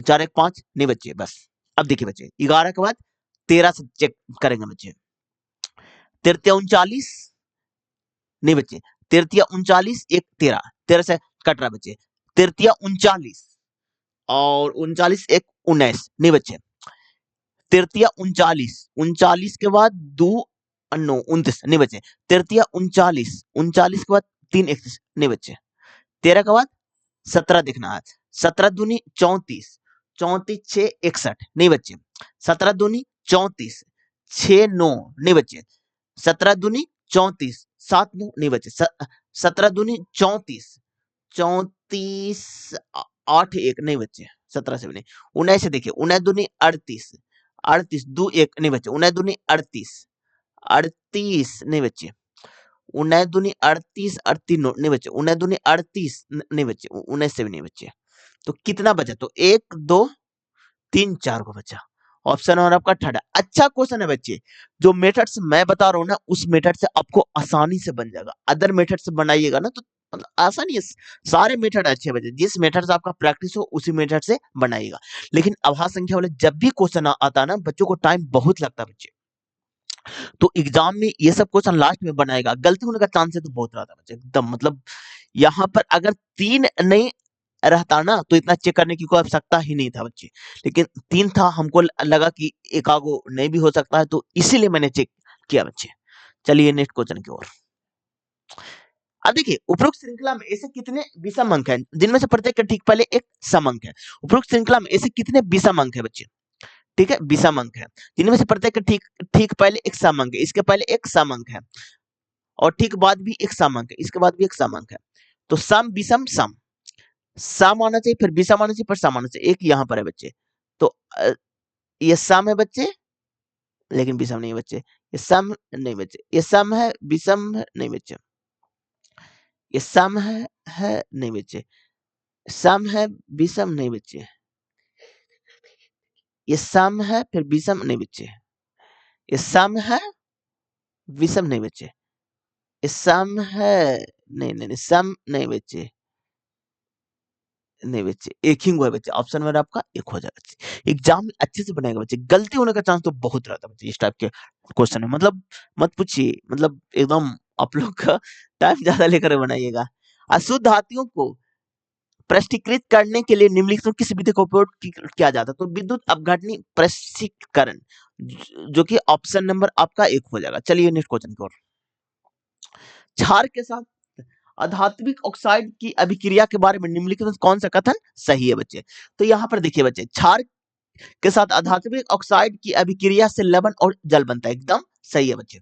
4 1 5 नहीं बच्चे। बस अब देखिए बच्चे, 11 के बाद 13 से चेक करेंगे बच्चे। 13 39 नहीं बच्चे। 13 39 एक 13, 13 से कट रहा बच्चे। 13 39 और 39 एक 19 नहीं बच्चे। 13 39 39 के बाद 2 9 29 नहीं बच्चे। 13 39 39 के बाद 3 31 नहीं बच्चे। 13 के बाद 17 देखना है। 17 दूनी 34, 34 6 61 नहीं बच्चे। 17 दूनी 34 6 9 नहीं बच्चे। 17 दूनी 34 7 9 नहीं बच्चे। 17 दूनी 34 34 8 1 नहीं बच्चे। 17 से भी नहीं। 19 से देखिए, 19 दूनी 38 38 2 1 नहीं बच्चे। 19 दूनी 38 38 नहीं बच्चे। 19 दूनी 38 38 नहीं बच्चे। 19 दूनी 38 नहीं बच्चे। 19 से भी नहीं बच्चे। तो कितना बचा? तो 1 2 3 4 को बचा। ऑप्शन और आपका थर्ड है। अच्छा क्वेश्चन है बच्चे। जो मेथड से मैं बता रहा हूँ ना, उस मेथड से आपको आसानी से बन जाएगा। अदर मेथड से बनाइएगा ना तो मतलब आसानी है। सारे मेथड अच्छे बच्चे, जिस मेथड से आपका प्रैक्टिस हो उसी मेथड से बनाइएगा। लेकिन अभाज्य संख्या वाले जब भी क्वेश्चन आता है ना, बच्चों को टाइम बहुत लगता है बच्चे। तो एग्जाम में ये सब क्वेश्चन लास्ट में बनाएगा, गलती होने का चांसेस तो बहुत रहता है बच्चे एकदम। मतलब यहाँ पर अगर 3 नहीं रहता ना तो इतना चेक करने की कोई आवश्यकता ही नहीं था बच्चे। लेकिन 3 था, हमको लगा कि एकागो नहीं भी हो सकता है, तो इसीलिए मैंने चेक किया बच्चे। चलिए नेक्स्ट क्वेश्चन की ओर। अब देखिए, उपरोक्त श्रृंखला में ऐसे कितने विषम अंक हैं जिनमें से प्रत्येक के ठीक पहले एक सम अंक है। उपरोक्त श्रृंखला में ऐसे कितने विषम अंक है बच्चे? ठीक है, विषम अंक है जिनमें से प्रत्येक के ठीक ठीक पहले एक सम अंक है। इसके पहले एक सम अंक है और ठीक बाद भी एक सम अंक है, इसके बाद भी एक सम अंक है। तो सम विषम सम, सम आना चाहिए, फिर विषम आना चाहिए, फिर सम आना चाहिए। एक यहाँ पर है बच्चे, तो ये सम है बच्चे, लेकिन विषम नहीं है बच्चे। ये सम नहीं बच्चे, ये सम है विषम है नहीं बच्चे। ये सम है नहीं बच्चे। सम है विषम नहीं बच्चे। ये सम है फिर विषम नहीं बच्चे। ये सम है विषम नहीं बच्चे। ये सम है नहीं नहीं नहीं, सम नहीं बच्चे, नहीं बच्चे। एक ही हुआ है बच्चे, ऑप्शन में आपका एक हो जाएगा बच्चे। एग्जाम में अच्छे से बनाएगा बच्चे, गलती होने का चांस तो बहुत रहता है बच्चे इस टाइप के क्वेश्चन में। मतलब मत पूछिए, मतलब एकदम आप लोग का टाइम ज्यादा लेकर बनाइएगा। अशुद्ध धातुओं को प्रष्टीकृत करने के लिए निम्नलिखित में किस विधि का उपयोग किया जाता है? तो विद्युत अपघटनी प्रष्टीकरण, जो कि ऑप्शन नंबर आपका एक हो जाएगा। चलिए नेक्स्ट क्वेश्चन की ओर। क्षार के साथ अधात्विक ऑक्साइड की अभिक्रिया के बारे में निम्नलिखित में कौन सा कथन सही है बच्चे? तो यहाँ पर देखिए बच्चे, क्षार के साथ अधात्विक ऑक्साइड की अभिक्रिया से लवण और जल बनता है, एकदम सही है बच्चे।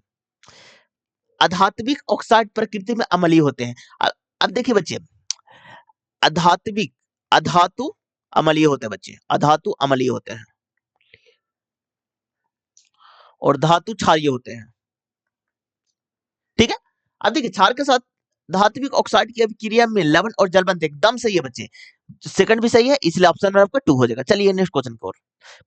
अधात्विक ऑक्साइड प्रकृति में अम्लीय होते हैं। अब देखिए बच्चे, अधात्विक, अधातु अम्लीय होते हैं बच्चे, अधातु अम्लीय होते हैं और धातु क्षारीय होते हैं। ठीक है। अब देखिए, क्षार के साथ धात्विक ऑक्साइड की अभिक्रिया में लवण और जल बनते हैं। एकदम सही है बच्चे, सेकंड भी सही है, इसलिए ऑप्शन नंबर आपका 2 हो जाएगा। चलिए नेक्स्ट क्वेश्चन की ओर।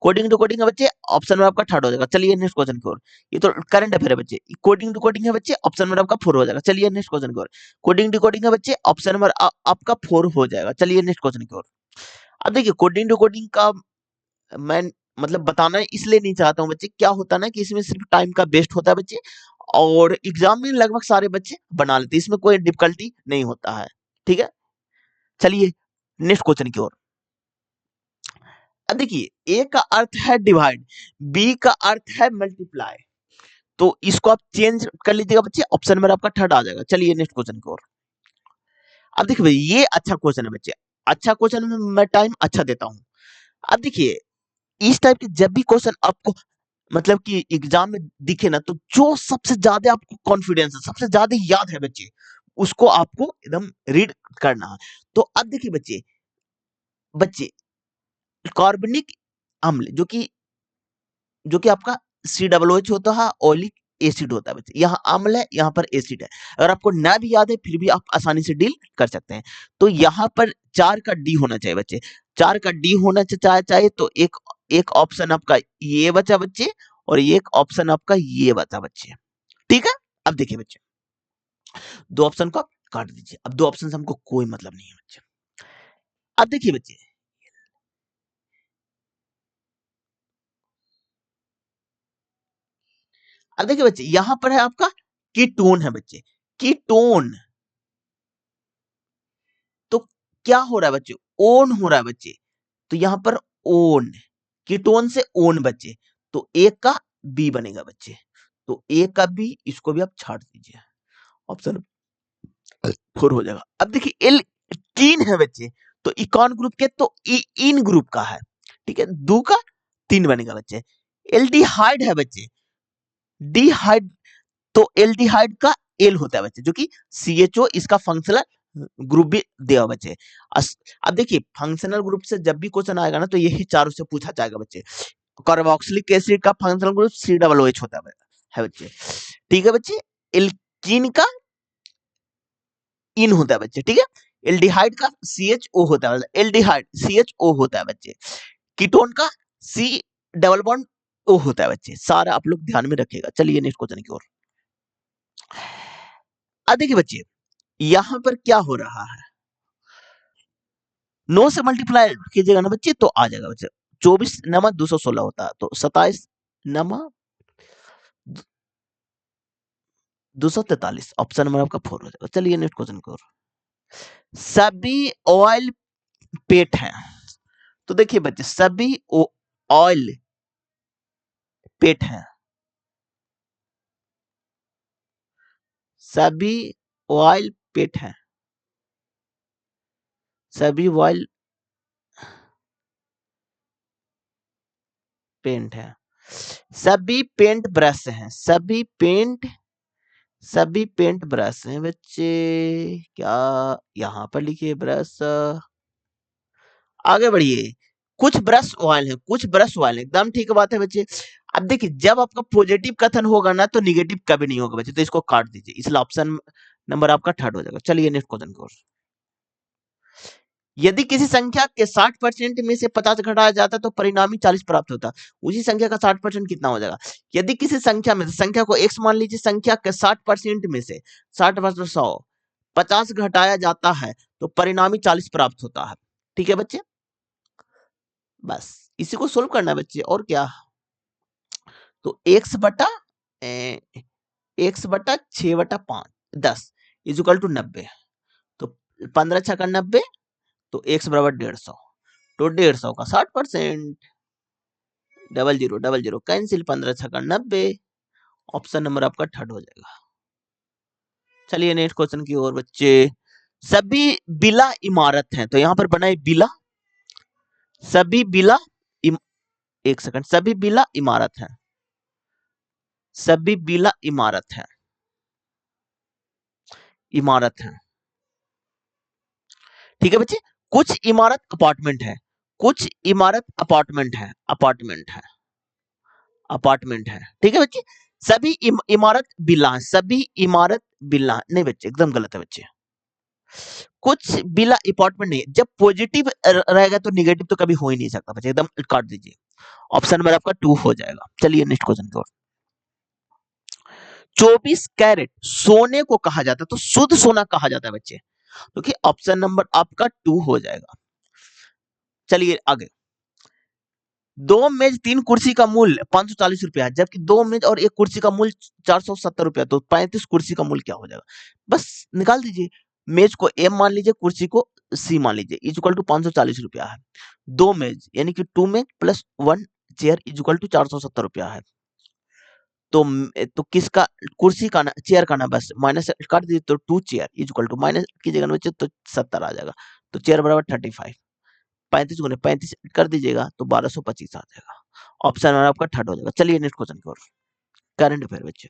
कोडिंग टू कोडिंग है बच्चे, ऑप्शन नंबर आपका 3rd हो जाएगा। चलिए नेक्स्ट क्वेश्चन की ओर। ये तो करंट अफेयर है बच्चे, कोडिंग टू कोडिंग है बच्चे, ऑप्शन नंबर आपका 4 हो जाएगा। चलिए नेक्स्ट क्वेश्चन की ओर। कोडिंग टू कोडिंग है बच्चे, ऑप्शन नंबर आपका 4 हो जाएगा। चलिए नेक्स्ट क्वेश्चन की ओर। अब देखिए कोडिंग टू कोडिंग का मैं मतलब बताना इसलिए नहीं चाहता हूँ बच्चे, क्या होता है ना कि इसमें सिर्फ टाइम का वेस्ट होता है बच्चे, और एग्जाम में लगभग सारे बच्चे बना लेते हैं, इसमें कोई डिफिकल्टी नहीं होता है। ठीक है, चलिए नेक्स्ट क्वेश्चन की ओर। अब देखिए ए का अर्थ है डिवाइड, बी का अर्थ है मल्टीप्लाई, तो इसको आप चेंज कर लीजिएगा बच्चे, ऑप्शन नंबर आपका 3rd आ जाएगा। चलिए नेक्स्ट क्वेश्चन की ओर। अब देखिए भाई ये अच्छा क्वेश्चन है बच्चे, अच्छा क्वेश्चन में मैं टाइम अच्छा देता हूँ। अब देखिए इस टाइप के जब भी क्वेश्चन आपको मतलब कि एग्जाम में दिखे ना, तो जो सबसे ज्यादा आपको कॉन्फिडेंस है, सबसे ज्यादा याद है बच्चे, उसको आपको एकदम रीड करना है। तो अब देखिए बच्चे, बच्चे कार्बनिक अम्ल जो कि आपका COOH होता है, ऑयलिक एसिड होता है बच्चे, यहाँ अम्ल है, यहाँ पर एसिड है। अगर आपको ना भी याद है फिर भी आप आसानी से डील कर सकते हैं। तो यहाँ पर 4 का डी होना चाहिए बच्चे, 4 का डी होना चाहिए। तो एक एक ऑप्शन आपका ये बचा बच्चे, और एक ऑप्शन आपका ये बचा बच्चे। ठीक है, अब देखिए बच्चे, दो ऑप्शन को आप काट दीजिए, अब दो ऑप्शन से हमको कोई मतलब नहीं है बच्चे। अब देखिए बच्चे, अब देखिए बच्चे, यहां पर है आपका कीटोन है बच्चे, कीटोन। तो क्या हो रहा है बच्चे, ओन हो रहा है बच्चे, तो यहां पर ओन, कीटोन से ओन बच्चे, तो एक का बी बनेगा बच्चे, तो एक का बी, इसको भी आप छाट दीजिए, ऑप्शन 4 हो जाएगा। अब देखिए एल कीन है बच्चे, तो इकॉन ग्रुप के, तो इन ग्रुप का है। ठीक है, 2 का 3 बनेगा बच्चे। एल्डिहाइड है बच्चे, डिहाइड, तो एल्डिहाइड का एल होता है बच्चे, जो कि CHO इसका फंक्शनल ग्रुप भी दिया बच्चे। अब देखिए फंक्शनल ग्रुप से जब भी क्वेश्चन आएगा ना, तो यही चारों से पूछा जाएगा बच्चे। कार्बोक्सिलिक एसिड का फंक्शनल ग्रुप COOH होता है बच्चे। ठीक है बच्चे, एल्कीन का इन होता है बच्चे। ठीक है, एल्डिहाइड का CHO होता है, एल्डिहाइड CHO होता है बच्चे। कीटोन का C डबल बॉन्ड O होता है बच्चे। सारा आप लोग ध्यान में रखिएगा। चलिए नेक्स्ट क्वेश्चन की ओर। अब देखिए बच्चे, यहां पर क्या हो रहा है, 9 से मल्टीप्लाई कीजिएगा ना बच्चे, तो आ जाएगा बच्चे 24 नमा 216 होता है, तो 27 नमा 243, ऑप्शन नंबर आपका 4 हो जाएगा। चलिए नेक्स्ट क्वेश्चन की ओर। सभी ऑयल पेट हैं, तो देखिए बच्चे सभी ऑयल पेट हैं, सभी ऑयल पेट हैं, सभी ऑयल पेंट है, सभी पेंट ब्रश हैं, सभी पेंट ब्रश हैं बच्चे। क्या यहाँ पर लिखिए ब्रश, आगे बढ़िए। कुछ ब्रश ऑयल है, कुछ ब्रश ऑयल है, एकदम ठीक बात है बच्चे। अब देखिए जब आपका पॉजिटिव कथन होगा ना, तो निगेटिव कभी नहीं होगा बच्चे, तो इसको काट दीजिए, इसलिए ऑप्शन नंबर आपका 3rd हो जाएगा। चलिए नेक्स्ट क्वेश्चन की ओर। यदि किसी संख्या के 60% में से 50 घटाया जाता है, तो परिणामी 40 प्राप्त होता है। उसी संख्या का 60% कितना हो जाएगा। यदि किसी संख्या में, संख्या को x मान लीजिए, संख्या के 60% में से 60 × 100 50 घटाया जाता है, तो परिणामी 40 प्राप्त होता है। ठीक है बच्चे, बस इसी को सोल्व करना है बच्चे, और क्या। तो x बटा 6/5 10 इक्वल टू 90, तो 15 × 6 = 90, तो x बराबर 150, तो 150 का 60%, 0000 कैंसिल, 15 × 6 = 90, ऑप्शन नंबर आपका 3rd हो जाएगा। चलिए नेक्स्ट क्वेश्चन की ओर बच्चे। सभी बिला इमारत हैं, तो यहाँ पर बना है बिला, सभी बिला एक सेकंड, सभी बिला इमारत हैं, सभी बिला इमारत हैं, इमारत है। ठीक है बच्चे, कुछ इमारत अपार्टमेंट है, कुछ इमारत अपार्टमेंट है, अपार्टमेंट है, अपार्टमेंट है। ठीक है बच्चे, सभी इमारत बिल्ला हैं, सभी इमारत बिल्ला हैं। नहीं बच्चे, एकदम गलत है बच्चे। कुछ बिल्ला अपार्टमेंट नहीं है। जब पॉजिटिव रहेगा तो निगेटिव तो कभी हो ही नहीं सकता बच्चे, एकदम काट दीजिए। ऑप्शन नंबर आपका 2 हो जाएगा। चलिए नेक्स्ट क्वेश्चन की ओर। 24 कैरेट सोने को कहा जाता है, तो शुद्ध सोना कहा जाता है बच्चे, क्योंकि ऑप्शन नंबर आपका 2 हो जाएगा। चलिए आगे। 2 मेज 3 कुर्सी का मूल्य 540 रुपया है, जबकि 2 मेज और 1 कुर्सी का मूल्य 470 रुपया, तो 35 कुर्सी का मूल्य क्या हो जाएगा? बस निकाल दीजिए। मेज को M मान लीजिए, कुर्सी को C मान लीजिए, इज इक्वल टू 540 रुपया है। 2 मेज यानी कि 2 मेज plus 1 chair is equal to 470 रुपया है। तो किसका, कुर्सी का ना, चेयर का ना, बस माइनस काट दीजिए, तो 2 chair is equal to, minus कीजिएगा ना बच्चे तो 70 आ जाएगा, तो चेयर बराबर 35, 35 गुने 35 कर दीजिएगा तो 1225 आ जाएगा। ऑप्शन नंबर आपका थर्ड हो जाएगा। चलिए नेक्स्ट क्वेश्चन की ओर। करंट अफेयर बच्चे।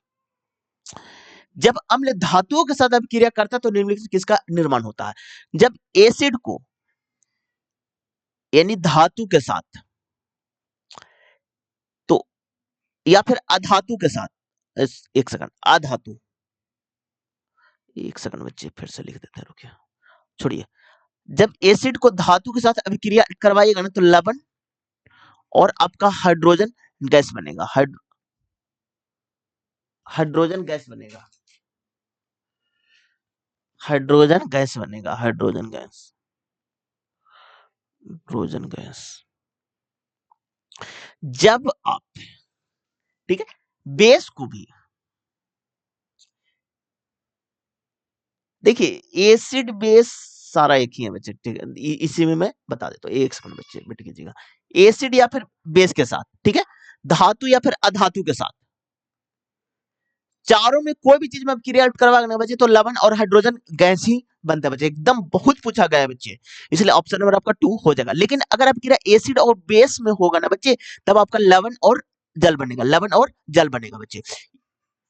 जब अम्ल धातुओं के साथ अभिक्रिया करता है तो निम्नलिखित में किसका निर्माण होता है? जब एसिड को यानी धातु के साथ, तो या फिर अधातु के साथ, एक सेकंड, अधातु, एक सेकंड बच्चे फिर से लिख देते हैं, रुकिए, छोड़िए। जब एसिड को धातु के साथ अभिक्रिया करवाइएगा ना तो लवण और आपका हाइड्रोजन गैस बनेगा, हाइड्रोजन गैस बनेगा, हाइड्रोजन गैस बनेगा, हाइड्रोजन गैस, हाइड्रोजन गैस। जब आप, ठीक है, बेस को भी देखिए, एसिड बेस सारा एक ही है बच्चे, ठीक है, इसी में मैं बता देता हूँ, एक सेकंड बच्चे वेट कीजिएगा। एसिड या फिर बेस के साथ, ठीक है, धातु या फिर अधातु के साथ, चारों में कोई भी चीज में क्रिया करवाना बच्चे तो लवण और हाइड्रोजन गैस ही बनता है बच्चे, एकदम बहुत पूछा गया है बच्चे, इसलिए ऑप्शन नंबर आपका 2 हो जाएगा। लेकिन अगर आप क्रिया एसिड और बेस में होगा ना बच्चे, तब आपका लवण और जल बनेगा, लवण और जल बनेगा बच्चे।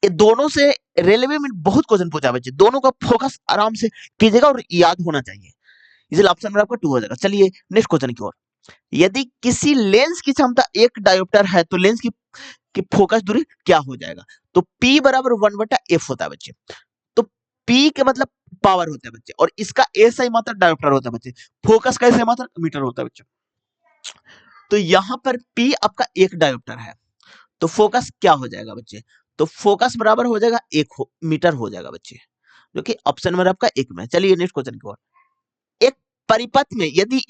ये दोनों से रेलवे में बहुत क्वेश्चन पूछा बच्चे, दोनों का फोकस आराम से कीजिएगा और याद होना चाहिए, इसलिए ऑप्शन नंबर आपका 2 हो जाएगा। चलिए नेक्स्ट क्वेश्चन की ओर। यदि किसी लेंस की क्षमता 1 डायोप्टर है तो लेंस की फोकस दूरी क्या हो जाएगा? तो P बराबर 1/f होता है बच्चे, तो P के मतलब पावर होता है बच्चे, और इसका SI मात्रक डायोप्टर होता है बच्चे, फोकस का SI मात्रक मीटर होता है बच्चे। तो यहां पर P आपका 1 डायोप्टर है, तो फोकस क्या हो जाएगा बच्चे? तो फोकस बराबर हो जाएगा 1 मीटर हो जाएगा बच्चे, जो कि ऑप्शन नंबर आपका 1 में। चलिए नेक्स्ट क्वेश्चन की ओर। एक परिपथ में यदि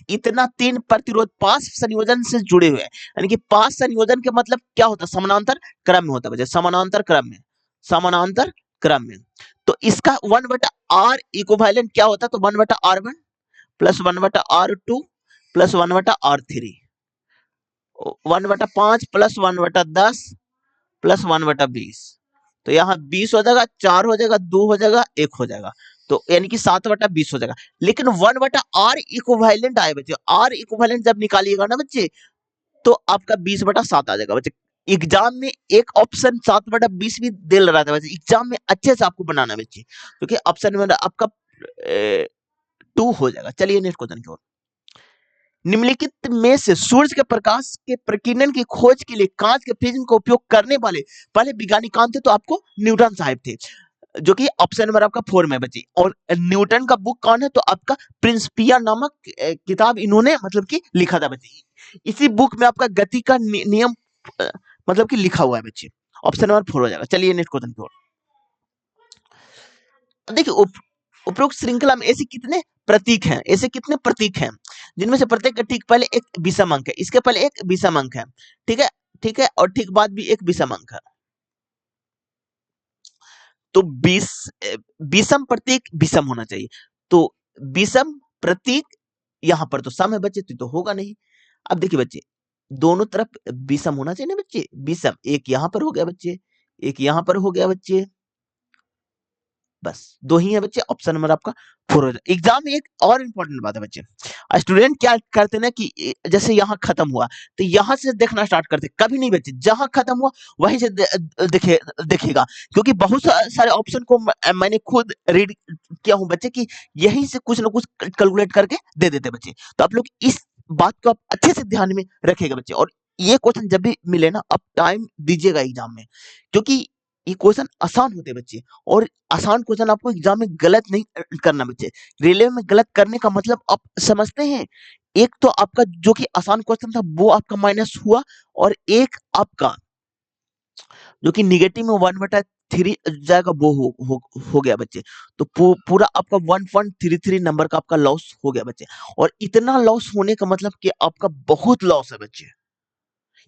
इतना 3 प्रतिरोध 5 संयोजन से जुड़े हुए हैं, यानी कि 5 संयोजन के मतलब क्या होता है? समानांतर क्रम में होता है बच्चे, समानांतर क्रम में, समानांतर क्रम में। तो इसका 1/r इक्विवेलेंट क्या होता है? तो 1/r1 plus 1/r2 plus 1/r3, 1/5 plus 1/10 plus 1/20, तो यहाँ 20 हो जाएगा, 4 हो जाएगा, 2 हो जाएगा, 1 हो जाएगा, तो यानी कि 7/20 हो जाएगा। लेकिन 1/r इक्विवेलेंट आए बच्चे, r इक्विवेलेंट जब निकालिएगा ना बच्चे तो आपका 20/7 आ जाएगा बच्चे। एग्जाम में एक ऑप्शन 7/20 भी दे रहा था बच्चे, एग्जाम में अच्छे से आपको बनाना है बच्चे, क्योंकि ऑप्शन में आपका 2 हो जाएगा। चलिए नेक्स्ट क्वेश्चन की ओर। निम्नलिखित में से सूर्य के प्रकाश के प्रकीर्णन की खोज के लिए कांच के प्रिज्म का उपयोग करने वाले पहले वैज्ञानिक कौन थे? तो आपको न्यूटन साहब थे, जो कि ऑप्शन नंबर आपका 4 में बची। और न्यूटन का बुक कौन है? तो आपका प्रिंसिपिया नामक किताब इन्होंने मतलब कि लिखा था बच्चे। इसी बुक में आपका गति का नियम मतलब कि लिखा हुआ है बच्चे, ऑप्शन नंबर 4 हो जाएगा। चलिए नेक्स्ट क्वेश्चन की ओर। देखिए उपरोक्त श्रृंखला में ऐसे कितने प्रतीक हैं, ऐसे कितने प्रतीक हैं जिनमें से प्रत्येक का ठीक पहले एक विषम अंक है, इसके पहले एक विषम अंक है, ठीक है, ठीक है, और ठीक बाद भी एक विषम अंक है। तो विषम प्रतीक विषम होना चाहिए, तो विषम प्रतीक यहां पर तो सम है बच्चे, तो होगा नहीं। अब देखिए बच्चे, दोनों तरफ विषम होना चाहिए ना बच्चे, विषम, एक यहां पर हो गया बच्चे, एक यहां पर हो गया बच्चे, बस 2 ही है बच्चे, ऑप्शन नंबर आपका 4 हो जाए। एग्जाम में एक और इंपॉर्टेंट बात है बच्चे, स्टूडेंट क्या करते हैं ना कि जैसे यहाँ खत्म हुआ तो यहाँ से देखना स्टार्ट करते, कभी नहीं बच्चे, जहां खत्म हुआ वहीं से देखेगा, क्योंकि बहुत सारे ऑप्शन को मैंने खुद रीड किया हूँ बच्चे, कि यहीं से कुछ ना कुछ कैलकुलेट करके दे देते बच्चे, तो आप लोग इस बात को आप अच्छे से ध्यान में रखेगा बच्चे, और ये क्वेश्चन जब भी मिले ना, आप टाइम दीजिएगा एग्जाम में, क्योंकि ये क्वेश्चन आसान होते हैं बच्चे, और आसान क्वेश्चन आपको एग्जाम में गलत नहीं करना बच्चे। रेलवे में गलत करने का मतलब आप समझते हैं, एक तो आपका जो कि आसान क्वेश्चन था वो आपका माइनस हुआ, और एक आपका जो कि निगेटिव में 1/3 जाएगा वो हो गया बच्चे। तो पूरा आपका 1.33 नंबर का आपका लॉस हो गया बच्चे। और इतना लॉस होने का मतलब कि आपका बहुत लॉस है बच्चे।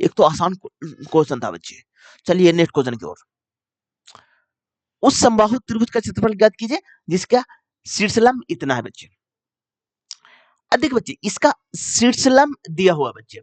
एक तो आसान क्वेश्चन था बच्चे। चलिए नेक्स्ट क्वेश्चन की ओर। उस समबाहु त्रिभुज का क्षेत्रफल ज्ञात कीजिए जिसका शीर्षलंब इतना है बच्चे। अब देखिए बच्चे, इसका शीर्षलंब दिया हुआ बच्चे।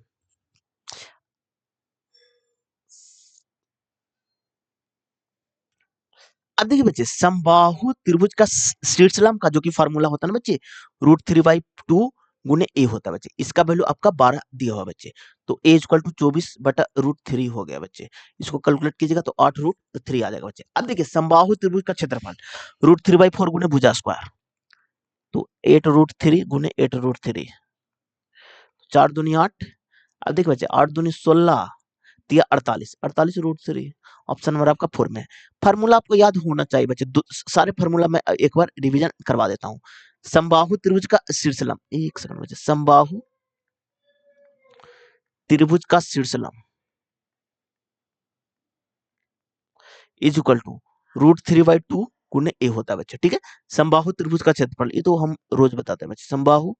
अब देखिए बच्चे, समबाहु त्रिभुज का शीर्षलंब का जो कि फार्मूला होता है ना बच्चे, √3/2 गुने ए होता है बच्चे। इसका वैल्यू आपका 12 दिया हुआ बच्चे। तो ए इक्वल टू 24/√3 हो गया बच्चे। इसको कैलकुलेट कीजिएगा तो 8√3 आ जाएगा बच्चे। अब देखिए, समबाहु त्रिभुज का क्षेत्रफल √3/4 गुने भुजा स्क्वायर, तो 8√3 गुने 8√3, 4 दूनी 8। अब देखिए बच्चे, 8 दूनी 16, दिया 48, 48√3। ऑप्शन नंबर आपका 4 में है। फार्मूला आपको याद होना चाहिए बच्चे। सारे फार्मूला मैं एक बार रिवीजन करवा देता हूँ। समबाहु त्रिभुज का शीर्षलंब, एक सेकंड बच्चे, समबाहु त्रिभुज का शीर्षलंब इज इक्वल टू √3/2 गुने ए होता है बच्चे। ठीक है, समबाहु त्रिभुज का क्षेत्रफल, ये तो हम रोज बताते हैं बच्चे। समबाहु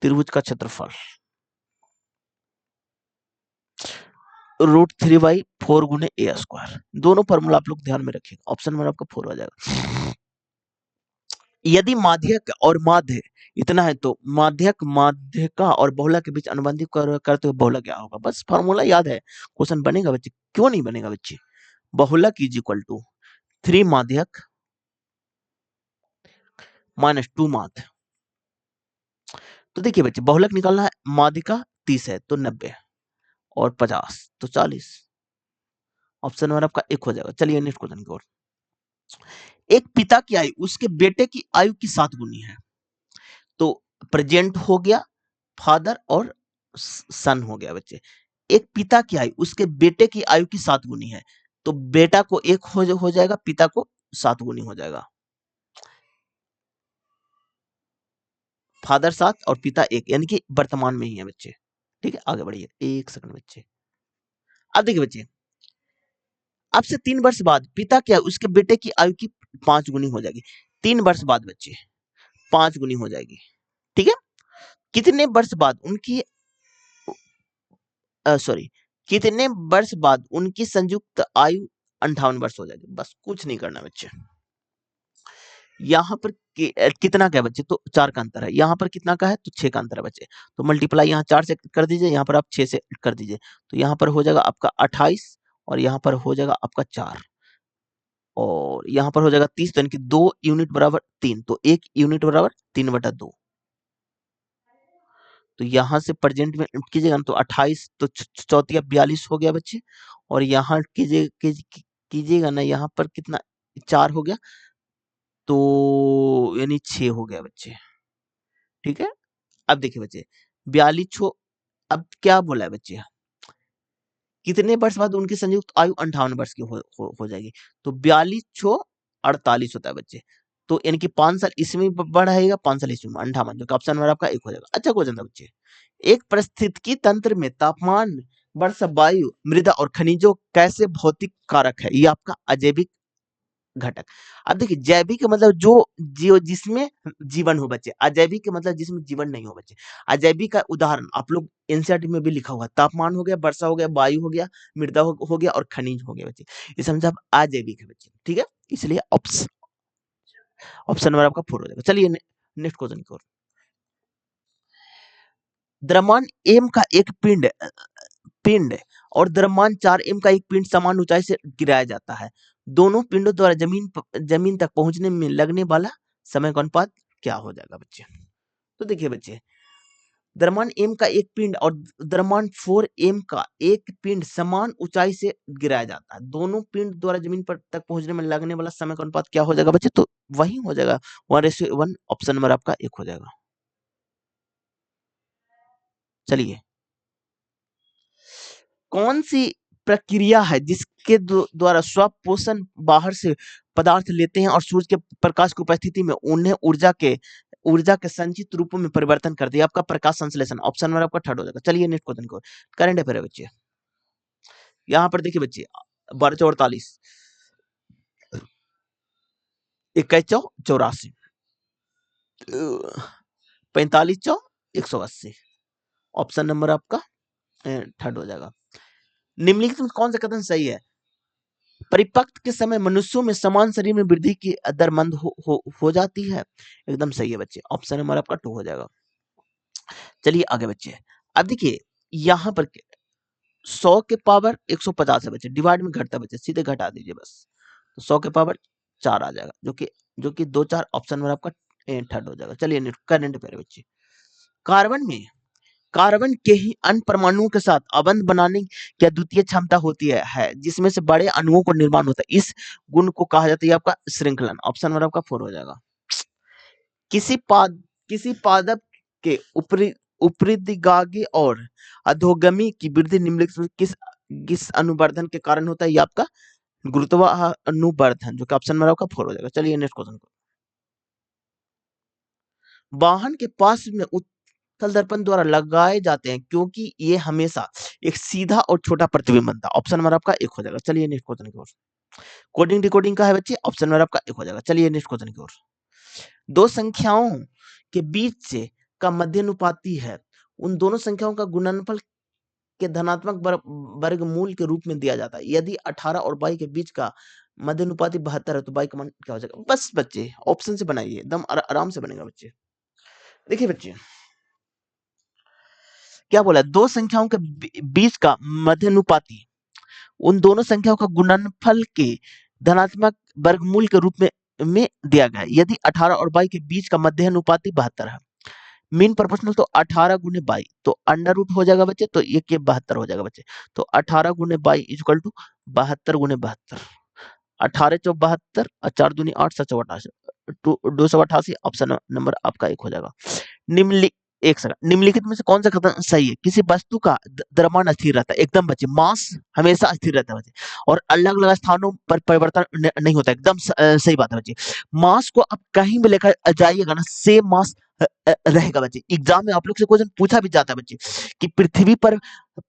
त्रिभुज का क्षेत्रफल √3/4 गुने ए स्क्वायर। दोनों फॉर्मूला आप लोग ध्यान में रखिएगा। ऑप्शन नंबर आपका 4 आ जाएगा। यदि माध्यक और माध्य इतना है तो माध्यक माध्यिका और बहुलक के बीच अनुबंधित करते हुए बहुलक क्या होगा? बस फॉर्मूला याद है, क्वेश्चन बनेगा बच्चे। क्यों नहीं बनेगा बच्चे? बहुलक इज इक्वल टू 3 माध्यक -2 माध्य। तो देखिए बच्चे, बहुलक निकालना है, माध्यिका 30 है तो 90, और 50 तो 40। ऑप्शन नंबर आपका 1 हो जाएगा। चलिए नेक्स्ट क्वेश्चन की ओर। एक पिता की आयु उसके बेटे की आयु की 7 गुनी है। तो प्रेजेंट हो गया, फादर और सन हो गया बच्चे। एक पिता की आयु उसके बेटे की आयु की 7 गुनी है, तो बेटा को 1 हो जाएगा, पिता को 7 गुनी हो जाएगा। फादर 7 और पिता 1, यानी कि वर्तमान में ही है बच्चे। ठीक है, आगे बढ़िए, एक सेकंड बच्चे। अब देखिए बच्चे, अब से 3 वर्ष बाद पिता की आयु उसके बेटे की आयु की 5 गुनी हो जाएगी। 3 वर्ष बाद बच्चे 5 गुनी हो जाएगी। ठीक है, कितने वर्ष बाद उनकी सॉरी, कितने वर्ष बाद उनकी संयुक्त आयु 58 वर्ष हो जाएगी? बस कुछ नहीं करना बच्चे। यहाँ पर कितना का है बच्चे? तो 4 का अंतर है। यहाँ पर कितना का है? तो 6 का अंतर है बच्चे। तो मल्टीप्लाई यहाँ 4 से कर दीजिए, यहाँ पर आप 6 से कर दीजिए, तो यहाँ पर हो जाएगा आपका 28, और यहाँ पर हो जाएगा आपका 4, और यहाँ पर हो जाएगा 30, तो यानी कि 2 यूनिट बराबर 3, तो 1 यूनिट बराबर 3/2। तो यहाँ से प्रेजेंट में कीजिएगा ना, तो 28 तो चौथिया 42 हो गया बच्चे, और यहाँ कीजिएगा ना, यहाँ पर कितना 4 हो गया, तो यानी 6 हो गया बच्चे। ठीक है, अब देखिए बच्चे, 42 छो, अब क्या बोला है बच्चे, कितने वर्ष बाद उनकी संयुक्त आयु 58 वर्ष की हो जाएगी? तो 42 छो 48 होता है बच्चे। तो यानी कि 5 साल इसमें बढ़ाएगा, 5 साल इसमें, 58, जो कि ऑप्शन नंबर आपका 1 हो जाएगा। अच्छा क्वेश्चन था बच्चे। एक पारिस्थितिकी तंत्र में तापमान, वर्षा, वायु, मृदा और खनिजों कैसे भौतिक कारक है? ये आपका अजैविक घटक। अब देखिए, जैविक का मतलब जो जिसमें जीवन हो बच्चे, अजैविक का मतलब जिसमें जीवन नहीं हो बच्चे। अजैविक का उदाहरण आप लोग एनसीईआरटी में भी लिखा हुआ है, तापमान हो गया, वर्षा हो गया, वायु हो गया, मृदा हो गया, और खनिज हो गया बच्चे। ये समझा, अजैविक है बच्चे। ठीक है, इसलिए ऑप्शन नंबर आपका 4 हो जाएगा। चलिए नेक्स्ट क्वेश्चन की ओर। द्रव्यमान एम का एक पिंड और द्रव्यमान 4m का एक पिंड समान ऊंचाई से गिराया जाता है। दोनों पिंडों द्वारा जमीन तक पहुंचने में लगने वाला समय का अनुपात क्या हो जाएगा बच्चे? तो देखिए बच्चे, द्रव्यमान m का एक पिंड और द्रव्यमान 4m का एक पिंड समान ऊंचाई से गिराया जाता है। दोनों पिंड द्वारा जमीन पर तक पहुंचने में लगने वाला समय का अनुपात क्या हो जाएगा बच्चे? तो वही हो जाएगा 1:1। ऑप्शन नंबर आपका 1 हो जाएगा। चलिए कौन सी प्रक्रिया है जिसके द्वारा स्वपोषण बाहर से पदार्थ लेते हैं और सूर्य के प्रकाश की उपस्थिति में उन्हें ऊर्जा के संचित रूपों में परिवर्तन कर दिया? आपका प्रकाश संश्लेषण। ऑप्शन नंबर आपका थर्ड हो जाएगा। चलिए नेक्स्ट क्वेश्चन को, करंट अफेयर है बच्चे। यहाँ पर देखिए बच्चे, 12/48, 21/84, 45/180। ऑप्शन नंबर आपका थर्ड हो जाएगा। निम्नलिखित में कौन सा कथन सही है? परिपक्व के समय मनुष्यों में समान शरीर में वृद्धि की दर मंद हो जाती है। एकदम सही है बच्चे। ऑप्शन नंबर आपका 2 हो जाएगा। चलिए आगे बच्चे। अब देखिए यहाँ पर 100 के पावर 150 है बच्चे, डिवाइड में घटता है बच्चे, सीधे घटा दीजिए बस, तो 100 के पावर 4 आ जाएगा, जो कि 2 4। ऑप्शन नंबर आपका थर्ड हो जाएगा। चलिए करंट अफेयर बच्चे। कार्बन के ही अन्य परमाणुओं के साथ अबंध बनाने की अद्वितीय क्षमता होती है, जिसमें से बड़े अणुओं को निर्माण होता है। इस गुण को कहा जाता है आपका श्रृंखलन। ऑप्शन नंबर आपका 4 हो जाएगा। किसी पादप के ऊपरी और अधोगमी की वृद्धि निम्नलिखित में किस अनुवर्धन के कारण होता है? ये आपका गुरुत्वानुवर्धन, जो कि ऑप्शन नंबर आपका 4 हो जाएगा। चलिए नेक्स्ट क्वेश्चन को। वाहन के पास में उत्तल दर्पण द्वारा लगाए जाते हैं क्योंकि ये हमेशा एक सीधा और छोटा प्रतिबिंब बनता है। ऑप्शन नंबर आपका 1 हो जाएगा। चलिए नेक्स्ट क्वेश्चन की ओर। कोडिंग डिकोडिंग का है बच्चे। ऑप्शन नंबर आपका 1 हो जाएगा। चलिए नेक्स्ट क्वेश्चन की ओर। दो संख्याओं के बीच से का मध्यानुपाती है, उन दोनों संख्याओं का गुणनफल के धनात्मक वर्गमूल के रूप में दिया जाता है। यदि 18 और 22 के बीच का मध्यानुपाती 72 है तो 22 का मान क्या हो जाएगा? बस बच्चे ऑप्शन से बनाइए, एकदम आराम से बनेगा बच्चे। देखिए बच्चे क्या बोला, दो संख्याओं के बीच का मध्यानुपाती उन दोनों संख्याओं का गुणनफल के धनात्मक वर्गमूल के रूप में दिया गया है। यदि 18 और 22 के बीच का मध्यानुपाती 72 है, मीन प्रोपोर्शनल, तो 18 गुने 22 तो अंडर रूट हो जाएगा बच्चे, तो ये 72 हो जाएगा बच्चे। तो 18 गुने 22 इक्वल टू 72 गुने 72, 18 चौ 72 और 4 दूनी 8 7 88, 288। ऑप्शन नंबर आपका 1 हो जाएगा। निम्नलिखित एक सेकंड, निम्नलिखित में से कौन सा कथन सही है? किसी वस्तु का द्रव्यमान स्थिर रहता है। एकदम बच्चे, मास हमेशा स्थिर रहता है बच्चे, और अलग अलग स्थानों पर परिवर्तन नहीं होता। एकदम सही बात है बच्चे। मास को आप कहीं भी लेकर जाइएगा ना, सेम मास रहेगा बच्चे। एग्जाम में आप लोग से क्वेश्चन पूछा भी जाता है बच्चे कि पृथ्वी पर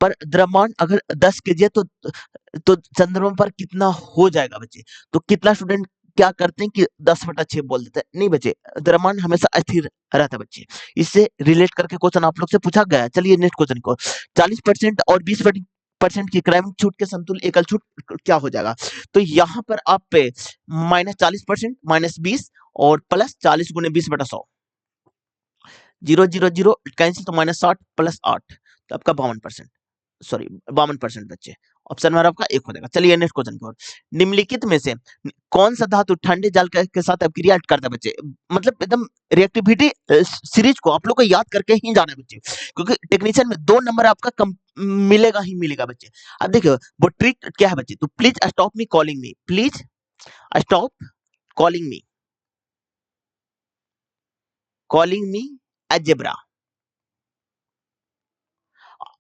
द्रव्यमान अगर 10 केजी है तो चंद्रमा पर कितना हो जाएगा बच्चे? तो कितना स्टूडेंट क्या करते हैं कि 10/6 बोल देते हैं। नहीं बच्चे, द्रव्यमान हमेशा स्थिर रहता है बच्चे। इससे रिलेट करके क्वेश्चन आप लोग से पूछा गया है। चलिए नेक्स्ट क्वेश्चन को। 40% और 20% की क्रैविंग छूट के समतुल्य एकल छूट क्या हो जाएगा? तो यहाँ पर आप पे -40%, -20 और +40 गुने 20/100, 0 0 0 कैंसिल, तो -60 +8, तो आपका 52%, सॉरी 52% बच्चे। ऑप्शन नंबर आपका 1 हो जाएगा। चलिए नेक्स्ट क्वेश्चन की ओर। निम्नलिखित में से कौन सा धातु ठंडे जल के साथ अभिक्रिया करता है बच्चे? मतलब एकदम रिएक्टिविटी सीरीज को आप लोग को याद करके ही जाना है बच्चे, क्योंकि टेक्नीशियन में 2 नंबर आपका कम मिलेगा ही मिलेगा बच्चे। अब देखिए वो ट्रिक क्या है बच्चे, तो please stop me calling me, please stop calling me, calling me a zebra,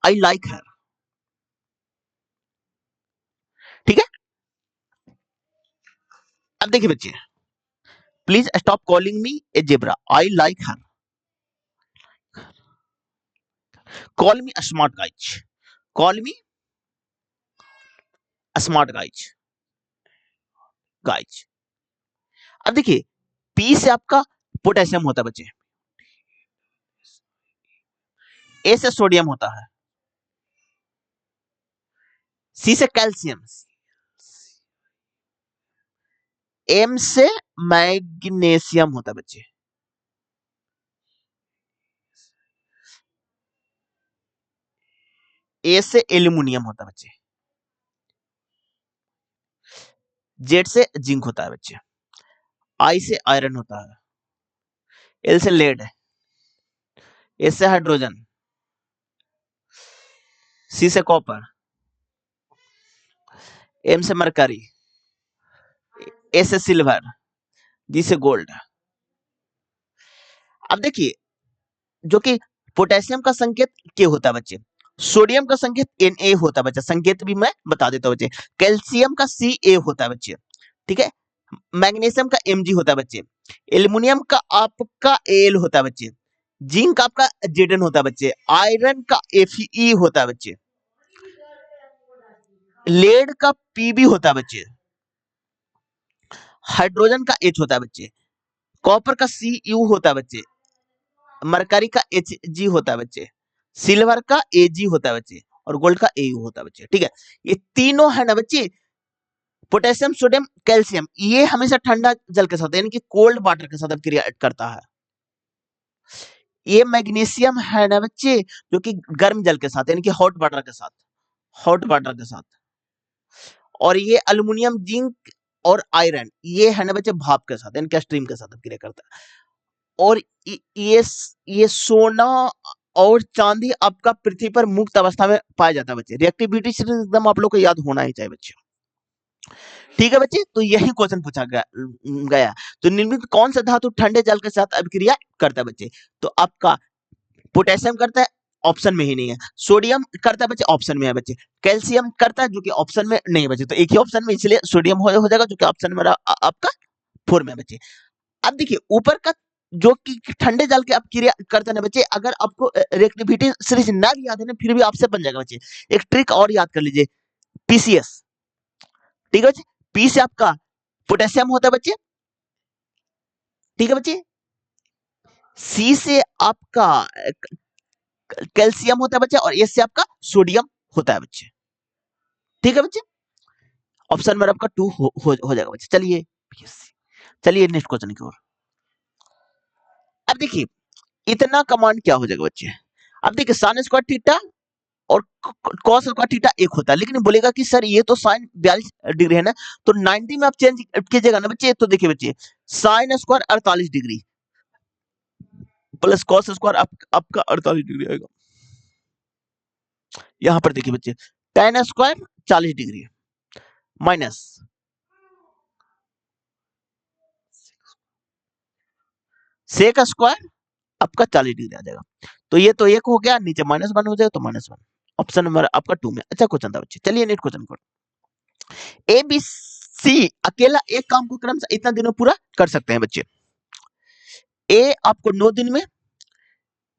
I like her। ठीक है, अब देखिए बच्चे, please stop calling me A zebra, I like her, call me smart guys, call me smart guys, guys. अब देखिए पी से आपका पोटेशियम होता है बच्चे, ए से सोडियम होता है, सी से कैल्शियम, एम से मैग्नीशियम होता है बच्चे, ए से एल्यूमिनियम होता है बच्चे, जेड से जिंक होता है बच्चे, आई से आयरन होता है, एल से लेड, एस से हाइड्रोजन, सी से कॉपर, एम से मरकरी, ए से सिल्वर, जी से गोल्ड। अब देखिए जो कि पोटेशियम का संकेत के होता है बच्चे, सोडियम का संकेत Na होता है बच्चे, संकेत भी मैं बता देता हूँ बच्चे। कैल्शियम का Ca होता है बच्चे, ठीक है। मैग्नीशियम का Mg होता है बच्चे। एल्युमिनियम का आपका Al होता है बच्चे। जिंक आपका Zn होता है बच्चे। आयरन का Fe होता है बच्चे। लेड का Pb होता है बच्चे। हाइड्रोजन का H होता है बच्चे। कॉपर का Cu होता है बच्चे। मरकरी का Hg होता है बच्चे। सिल्वर का Ag होता है बच्चे। और गोल्ड का Au होता है बच्चे, ठीक है। ये तीनों है ना बच्चे, पोटेशियम, सोडियम, कैल्शियम, ये हमेशा ठंडा जल के साथ यानी कि कोल्ड वाटर के साथ क्रिया करता है। ये मैग्नीशियम है ना बच्चे, जो कि गर्म जल के साथ यानी कि हॉट वाटर के साथ, हॉट वाटर के साथ। और ये अल्युमिनियम, जिंक और आयरन, ये है ना बच्चे भाप के साथ यानी कि स्ट्रीम के साथ क्रिया करता है। और ये सोना और चांदी आपका पृथ्वी पर मुक्त अवस्था में पाया जाता है बच्चे। रिएक्टिविटी एकदम आप लोग को याद होना ही चाहिए बच्चे, ठीक है बच्चे। तो यही क्वेश्चन पूछा गया। तो निम्नलिखित कौन सा धातु ठंडे जल के साथ अभिक्रिया करता है बच्चे? तो आपका पोटेशियम करता है, ऑप्शन में ही नहीं है। सोडियम करता है बच्चे, ऑप्शन में है बच्चे। कैल्शियम करता है, जो कि ऑप्शन में नहीं है बच्चे। तो एक ही ऑप्शन में, इसलिए सोडियम हो जाएगा, जो कि ऑप्शन में आपका 4 में है बच्चे। अब देखिए ऊपर का जो कि ठंडे जल के अपक्रिया करते हैं ना बच्चे, अगर आपको रिएक्टिविटी सीरीज ना भी याद है ना, फिर भी आपसे बन जाएगा बच्चे। एक ट्रिक और याद कर लीजिए, पीसीएस, ठीक है बच्चे। पी से आपका पोटेशियम होता है बच्चे, ठीक है बच्चे। सी से आपका कैल्शियम होता है बच्चे, और एस से आपका सोडियम होता है बच्चे, ठीक है बच्चे। ऑप्शन में आपका 2 हो जाएगा बच्चे। चलिए चलिए नेक्स्ट क्वेश्चन की ओर। अब देखिए इतना कमांड क्या हो जाएगा बच्चे। अब देखिए साइन स्क्वायर थीटा और कॉस स्क्वायर थीटा एक होता है, लेकिन बोलेगा कि सर ये तो साइन 42 डिग्री है ना, तो 90 में आप चेंज कीजिएगा ना बच्चे। तो देखिए बच्चे sine square 48 degree plus cos square आपका 48 डिग्री आएगा। यहां पर देखिए बच्चे tan square 40 degree minus sec square आपका 40 डिग्री आ जाएगा। तो ये तो एक हो गया, नीचे -1 हो जाएगा, तो -1 ऑप्शन नंबर आपका 2 में। अच्छा क्वेश्चन था बच्चे। चलिए नेक्स्ट क्वेश्चन को। ए बी सी अकेला एक काम को क्रमशः इतना दिनों पूरा कर सकते हैं बच्चे। ए आपको 9 दिन में,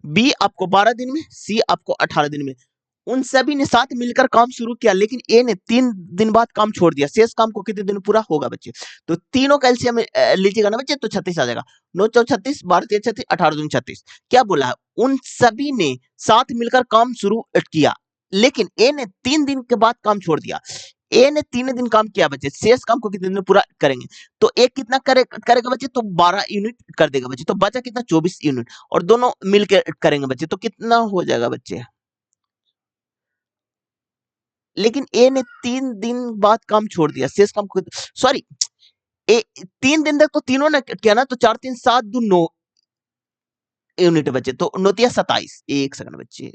बी आपको 12 दिन में, सी आपको 18 दिन में। उन सभी ने साथ मिलकर काम शुरू किया, लेकिन ए ने 3 दिन बाद काम छोड़ दिया। शेष काम को कितने दिन में पूरा होगा बच्चे? तो तीनों कैल्शियम लीजिएगा ना बच्चे, तो 36 आ जाएगा। 9 चौ 36, 12 3 36, 18 दूनी 36। क्या बोला है? उन सभी ने साथ मिलकर काम शुरू किया, लेकिन ए ने 3 दिन के बाद काम छोड़ दिया। ए ने 3 दिन काम किया बच्चे, शेष काम को कितने दिन में पूरा करेंगे? तो एक कितना करेगा बच्चे? तो 12 यूनिट कर देगा बच्चे। तो बचा कितना? 24 यूनिट। और दोनों मिलकर करेंगे बच्चे, तो कितना हो जाएगा बच्चे? लेकिन ए ने 3 दिन बाद काम छोड़ दिया, शेष काम को, सॉरी, ए 3 दिन तक तो तीनों ने किया ना, तो 4 3 7 2 9 यूनिट बचे, तो 9 तिया 27। एक सेकंड बच्चे,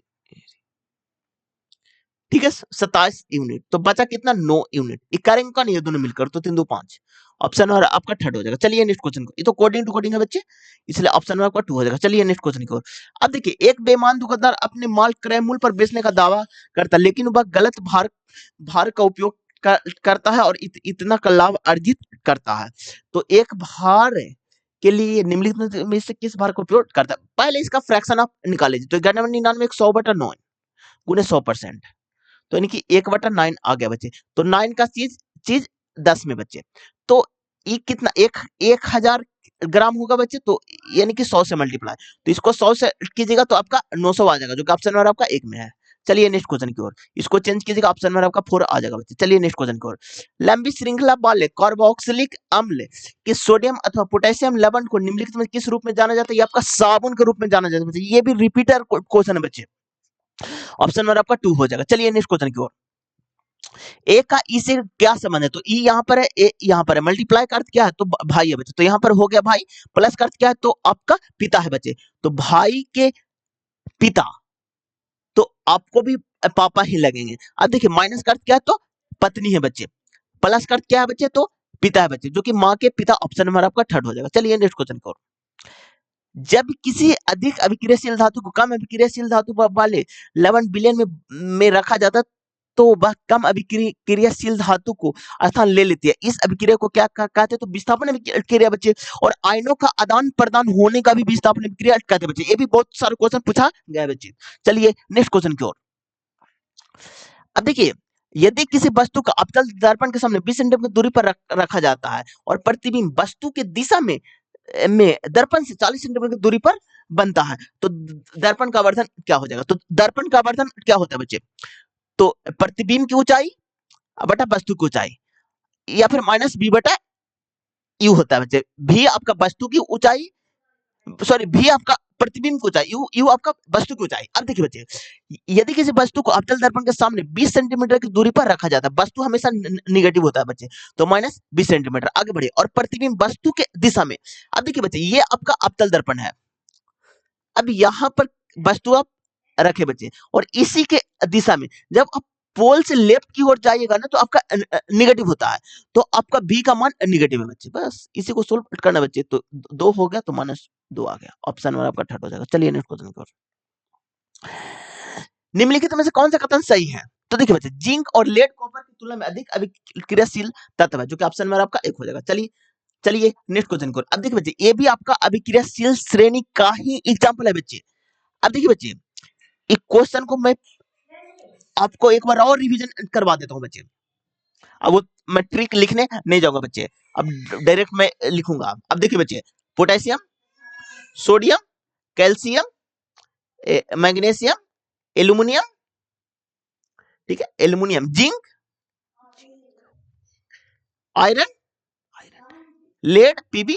ठीक है, 27 यूनिट। तो बचा कितना? 9 यूनिट। ये करेंगे का नहीं है दोनों मिलकर, तो 3 2 5। ऑप्शन और आपका थर्ड हो जाएगा। चलिए नेक्स्ट क्वेश्चन को। ये तो कोडिंग टू कोडिंग है बच्चे, इसलिए ऑप्शन में आपका 2 हो जाएगा। चलिए नेक्स्ट क्वेश्चन की ओर। अब देखिए एक बेईमान दुकानदार अपने माल क्रय मूल्य पर बेचने का दावा करता है, लेकिन वह गलत भार भार का उपयोग करता है और इतना का लाभ अर्जित करता है। तो एक भार के लिए निम्नलिखित में से किस भार का उपयोग करता है? पहले इसका फ्रैक्शन आप निकाल लीजिए। तो 99 100/9 गुने 100%, तो यानी कि 1/9 आ गया बच्चे। तो 9 का चीज चीज 10 में बच्चे। तो ये कितना? 1000 ग्राम होगा बच्चे, तो यानी कि 100 से मल्टीप्लाई। तो इसको 100 से कीजिएगा तो आपका 900 आ जाएगा, जो कि ऑप्शन नंबर आपका 1 में है। चलिए नेक्स्ट क्वेश्चन की ओर। इसको चेंज कीजिएगा, ऑप्शन नंबर आपका 4 आ जाएगा बच्चे। चलिए नेक्स्ट क्वेश्चन की ओर। लंबी श्रृंखला वाले कार्बोक्सिलिक अम्ल के सोडियम अथवा पोटेशियम लवण को निम्नलिखित में किस रूप में जाना जाता है? ये आपका साबुन के रूप में जाना जाता है बच्चे। ये भी रिपीटर क्वेश्चन है बच्चे। ऑप्शन नंबर आपका 2 हो जाएगा। चलिए नेक्स्ट क्वेश्चन की ओर। ए का ई से क्या संबंध है? तो ई यहाँ पर है, ए यहाँ पर है। मल्टीप्लाई का अर्थ क्या है? तो भाई है बच्चे। तो यहाँ पर हो गया भाई। प्लस का अर्थ क्या है? तो आपका पिता है बच्चे। तो भाई के पिता, तो आपको भी पापा ही लगेंगे। अब देखिए माइनस का अर्थ क्या है? तो पत्नी है बच्चे। प्लस का अर्थ क्या है बच्चे? तो पिता है बच्चे, जो कि माँ के पिता। ऑप्शन नंबर आपका थर्ड हो जाएगा। चलिए नेक्स्ट क्वेश्चन को। जब किसी अधिक अभिक्रियाशील धातु को कम अभिक्रियाशील धातु वाले लवण विलयन में रखा जाता है, तो वह कम अभिक्रियाशील धातु को स्थान ले लेती है। इस अभिक्रिया को क्या कहते हैं? तो विस्थापन अभिक्रिया बच्चे। और आयनों का आदान प्रदान होने का भी विस्थापन अभिक्रिया कहते हैं बच्चे। ये भी बहुत सारे क्वेश्चन पूछा गया है बच्चे। चलिए नेक्स्ट क्वेश्चन की ओर। अब देखिए, यदि किसी वस्तु का अवतल दर्पण के सामने 20 सेंटीमीटर दूरी पर रखा जाता है और प्रतिबिंब वस्तु के दिशा में दर्पण से 40 सेंटीमीटर दूरी पर बनता है, तो दर्पण का आवर्धन क्या हो जाएगा? तो दर्पण का आवर्धन क्या होता है बच्चे? तो प्रतिबिंब की ऊंचाई बटा वस्तु की ऊंचाई, या फिर माइनस बी बटा यू होता है बच्चे। भी आपका वस्तु की ऊंचाई, सॉरी भी आपका प्रतिबिंब की ऊंचाई, यू आपका वस्तु की ऊंचाई। अब देखिए बच्चे, यदि किसी वस्तु को अवतल दर्पण के सामने 20 सेंटीमीटर की दूरी पर रखा जाता है, वस्तु हमेशा निगेटिव होता है बच्चे, तो माइनस 20 सेंटीमीटर। आगे बढ़िए, और प्रतिबिंब वस्तु के दिशा में। अब देखिए बच्चे, ये आपका अवतल दर्पण है। अब यहां पर वस्तु आप रखे बच्चे, और इसी के दिशा में जब आप पोल से लेफ्ट की ओर जाइएगा ना, तो आपका निगेटिव होता है, तो आपका बी का मान निगेटिव है बच्चे। बस इसी को सोल्व करना बच्चे। तो 2 हो गया, तो माइनस 2 आ गया। ऑप्शन नंबर आपका थर्ड हो जाएगा। चलिए नेक्स्ट क्वेश्चन की ओर। निम्नलिखित में से कौन सा कथन सही है? तो देखिए बच्चे, जिंक और लेड कॉपर की तुलना में अधिक अभिक्रियाशील तत्व है, जो कि ऑप्शन नंबर आपका 1 हो जाएगा। चलिए नेक्स्ट क्वेश्चन को। अब देखिए बच्चे, ये भी आपका अभिक्रियाशील श्रेणी का ही एग्जांपल है बच्चे। अब देखिए बच्चे, इस क्वेश्चन को मैं आपको एक बार और रिवीजन करवा देता हूं बच्चे। अब वो मैं ट्रिक लिखने नहीं जाऊंगा बच्चे, अब डायरेक्ट मैं लिखूंगा। अब देखिए बच्चे, potassium, sodium, calcium, magnesium, aluminium, ठीक है, aluminium, zinc, iron, lead PB,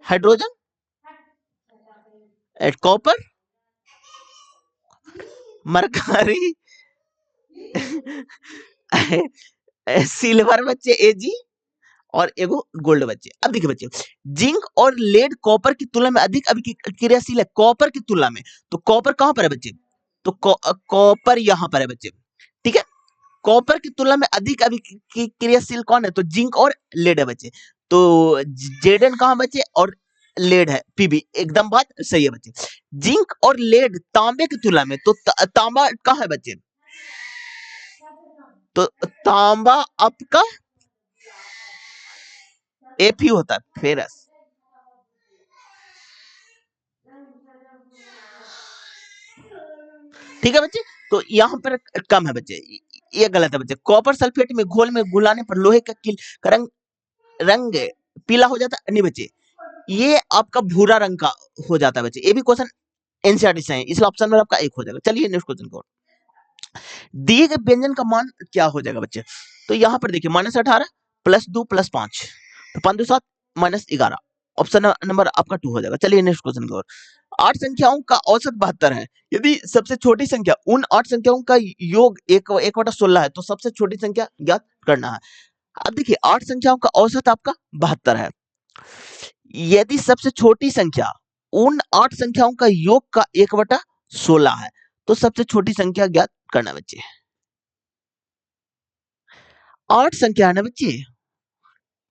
hydrogen, copper, mercury, silver बच्चे एजी, और एगो गोल्ड बच्चे। अब देखिए बच्चे, जिंक और लेड कॉपर की तुलना में अधिक अभिक्रियाशील है, कॉपर की तुलना में। तो कॉपर कहां पर है बच्चे? तो कॉपर यहां पर है बच्चे, ठीक है। कॉपर की तुलना में अधिक अभिक्रियाशील कौन है? तो जिंक और लेड है बच्चे। तो जेडन कहां बच्चे? और लेड है पीबी। एकदम बात सही है बच्चे। जिंक और लेड तांबे की तुलना में, तो तांबा कहां है बच्चे? तो तांबा आपका एफी होता है, फेरस। ठीक है बच्चे, तो यहाँ पर कम है बच्चे, ये गलत है बच्चे। कॉपर सल्फेट में घोल में गुलाने पर लोहे का रंग पीला हो जाता है, नहीं बच्चे, ये आपका भूरा रंग का हो जाता है बच्चे। ये भी क्वेश्चन एनसीईआरटी से है, इसलिए ऑप्शन में आपका 1 हो जाएगा। चलिए नेक्स्ट क्वेश्चन को। दिए गए व्यंजन का मान क्या हो जाएगा बच्चे? तो यहाँ पर देखिए, -18 + 2 + 5, तो 5 2 7 -11। ऑप्शन नंबर आपका 2 हो जाएगा। चलिए नेक्स्ट क्वेश्चन की ओर। 8 संख्याओं का औसत 72 है। यदि सबसे छोटी संख्या उन 8 संख्याओं का योग 1/16 है, तो सबसे छोटी संख्या ज्ञात करना है। अब देखिए, 8 संख्याओं का औसत आपका 72 है। यदि सबसे छोटी संख्या उन 8 संख्याओं का योग का 1/16 है, तो सबसे छोटी संख्या ज्ञात करना बच्चे। 8 संख्या है ना बच्चे।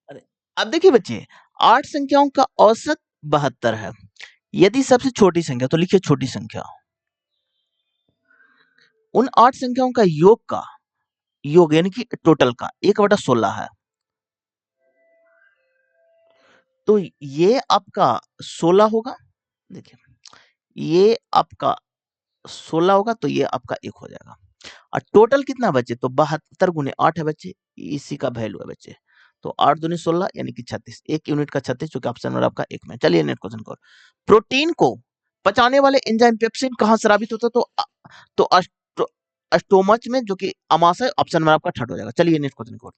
अरे अब देखिए बच्चे, 8 संख्याओं का औसत 72 है। यदि सबसे छोटी संख्या, तो लिखिए छोटी संख्या, उन 8 संख्याओं का योग यानी कि टोटल का 1/16 है, तो ये आपका 16 होगा। देखिए, ये आपका 16 होगा, तो ये आपका 1 हो जाएगा। और टोटल कितना बच्चे? तो 72 × 8 है बच्चे, इसी का वैल्यू है बच्चे। तो 8 दूनी 16 यानी कि 36, 1 यूनिट का 36, जो कि ऑप्शन नंबर आपका 1 में। चलिए नेक्स्ट क्वेश्चन को। प्रोटीन को पचाने वाले एंजाइम पेप्सिन कहाँ स्रावित होता है? तो स्टोमच में, जो कि अमाशय। ऑप्शन नंबर आपका थर्ड हो जाएगा। चलिए नेक्स्ट क्वेश्चन को।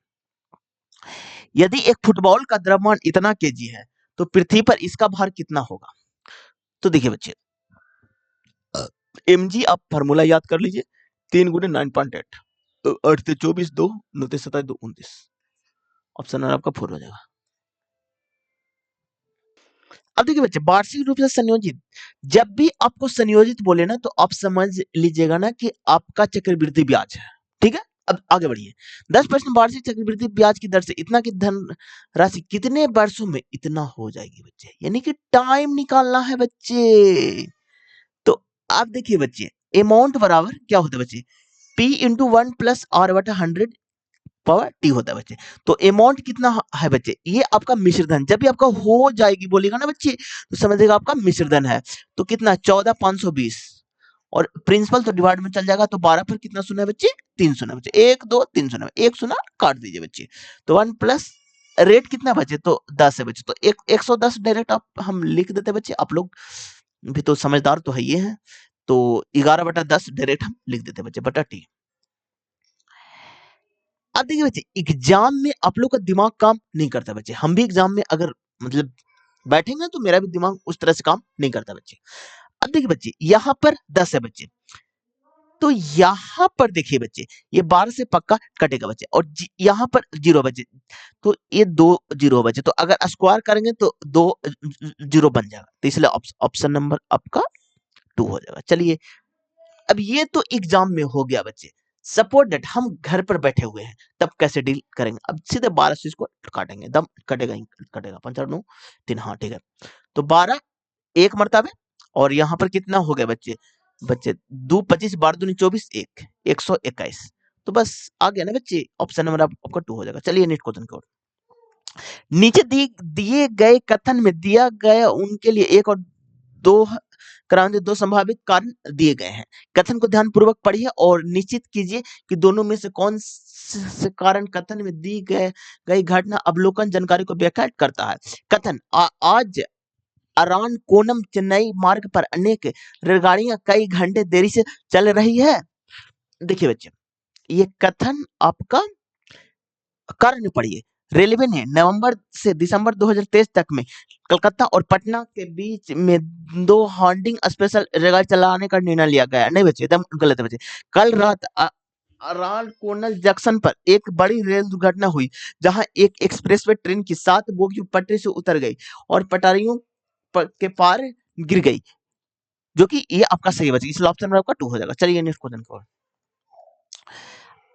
यदि एक फुटबॉल का द्रव्यमान इतना केजी है, तो पृथ्वी पर इसका भार कितना होगा? तो देखिए बच्चे, mg आप फार्मूला याद कर लीजिए, 3 × 9.8, 8 से 24, 2 9 से 27, 2 29। ऑप्शन नंबर आपका 4 हो जाएगा। अब देखिए बच्चे, वार्षिक रूप से संयोजित, जब भी आपको संयोजित बोले ना, तो आप समझ लीजिएगा ना कि आपका चक्रवृद्धि ब्याज है, ठीक है। अब आगे बढ़िए। 10% वार्षिक चक्रवृद्धि ब्याज की दर से इतना की धन राशि कितने वर्षों में इतना हो जाएगी बच्चे, यानी कि टाइम निकालना है बच्चे। तो आप देखिए बच्चे, अमाउंट बराबर क्या होता है बच्चे, P इंटू 1 प्लस R बटा 100 पावर T होता है बच्चे। तो अमाउंट कितना है बच्चे, ये आपका मिश्र धन, जब भी आपका हो जाएगी बोलेगा ना बच्चे, तो समझिएगा आपका मिश्र धन है। तो कितना 14,520, और प्रिंसिपल तो डिवाइड में चल जाएगा, तो 12 पर कितना शून्य है बच्चे, 3 शून्य बच्चे, 1 2 3 शून्य, एक शून्य काट दीजिए बच्चे। तो 1 प्लस रेट कितना बचे, तो 10 है बच्चे। तो 110 डायरेक्ट आप हम लिख देते बच्चे, आप लोग भी तो समझदार तो है ये है। तो 11 बटा 10 डायरेक्ट हम लिख देते बच्चे बटा टी। अब देखिए बच्चे, एग्जाम में आप लोग का दिमाग काम नहीं करता बच्चे, हम भी एग्जाम में अगर मतलब बैठेंगे तो मेरा भी दिमाग उस तरह से काम नहीं करता बच्चे। अब देखिए बच्चे, यहाँ पर 10 है बच्चे, तो यहाँ पर देखिए बच्चे, ये 12 से पक्का कटेगा बच्चे, और यहाँ पर 0 बच्चे, तो ये 2 0 बच्चे, तो अगर स्क्वायर करेंगे तो 2 0 बन जाएगा, तो इसलिए ऑप्शन नंबर आपका 2 हो जाएगा। चलिए, अब ये तो एग्जाम में हो गया बच्चे। सपोज दैट हम घर पर बैठे हुए हैं, तब कैसे डील करेंगे, अब सीधे 12 से इसको काटेंगे, दम कटेगा ही कटेगा, 5 9 3, हाँ ठीक है। तो 12 एक मरतबे, और यहाँ पर कितना हो गया बच्चे, बच्चे 2 25 12 दूनी 24 1 121, तो बस आ गया ना बच्चे, ऑप्शन नंबर आपका 2 हो जाएगा। चलिए नेक्स्ट क्वेश्चन की ओर। नीचे दिए गए कथन में दिया गया उनके लिए एक और दो क्रांति दो संभावित कारण दिए गए हैं। कथन को ध्यानपूर्वक पढ़िए और निश्चित कीजिए कि दोनों में से कौन से कारण कथन में दी गई घटना अवलोकन जानकारी को व्याख्या करता है। कथन, आज अरानकोनम चेन्नई मार्ग पर अनेक रेलगाड़ियां कई घंटे देरी से चल रही है। देखिए बच्चे, ये कथन आपका कारण पढ़िए। रेलवे ने नवंबर से दिसंबर 2023 तक में कलकत्ता और पटना के बीच में 2 हॉन्डिंग स्पेशल रेलगाड़ी चलाने का निर्णय लिया गया। नहीं बच्चे, एकदम गलत है बच्चे। कल रात अरानकोनम जंक्शन पर एक बड़ी रेल दुर्घटना हुई, जहां एक एक्सप्रेसवे ट्रेन की 7 बोगियां पटरी से उतर गई और पटरियों के पार गिर गई, जो कि ये आपका सही बच्चे, इसलिए ऑप्शन नंबर आपका 2 हो जाएगा। चलिए नेक्स्ट क्वेश्चन को।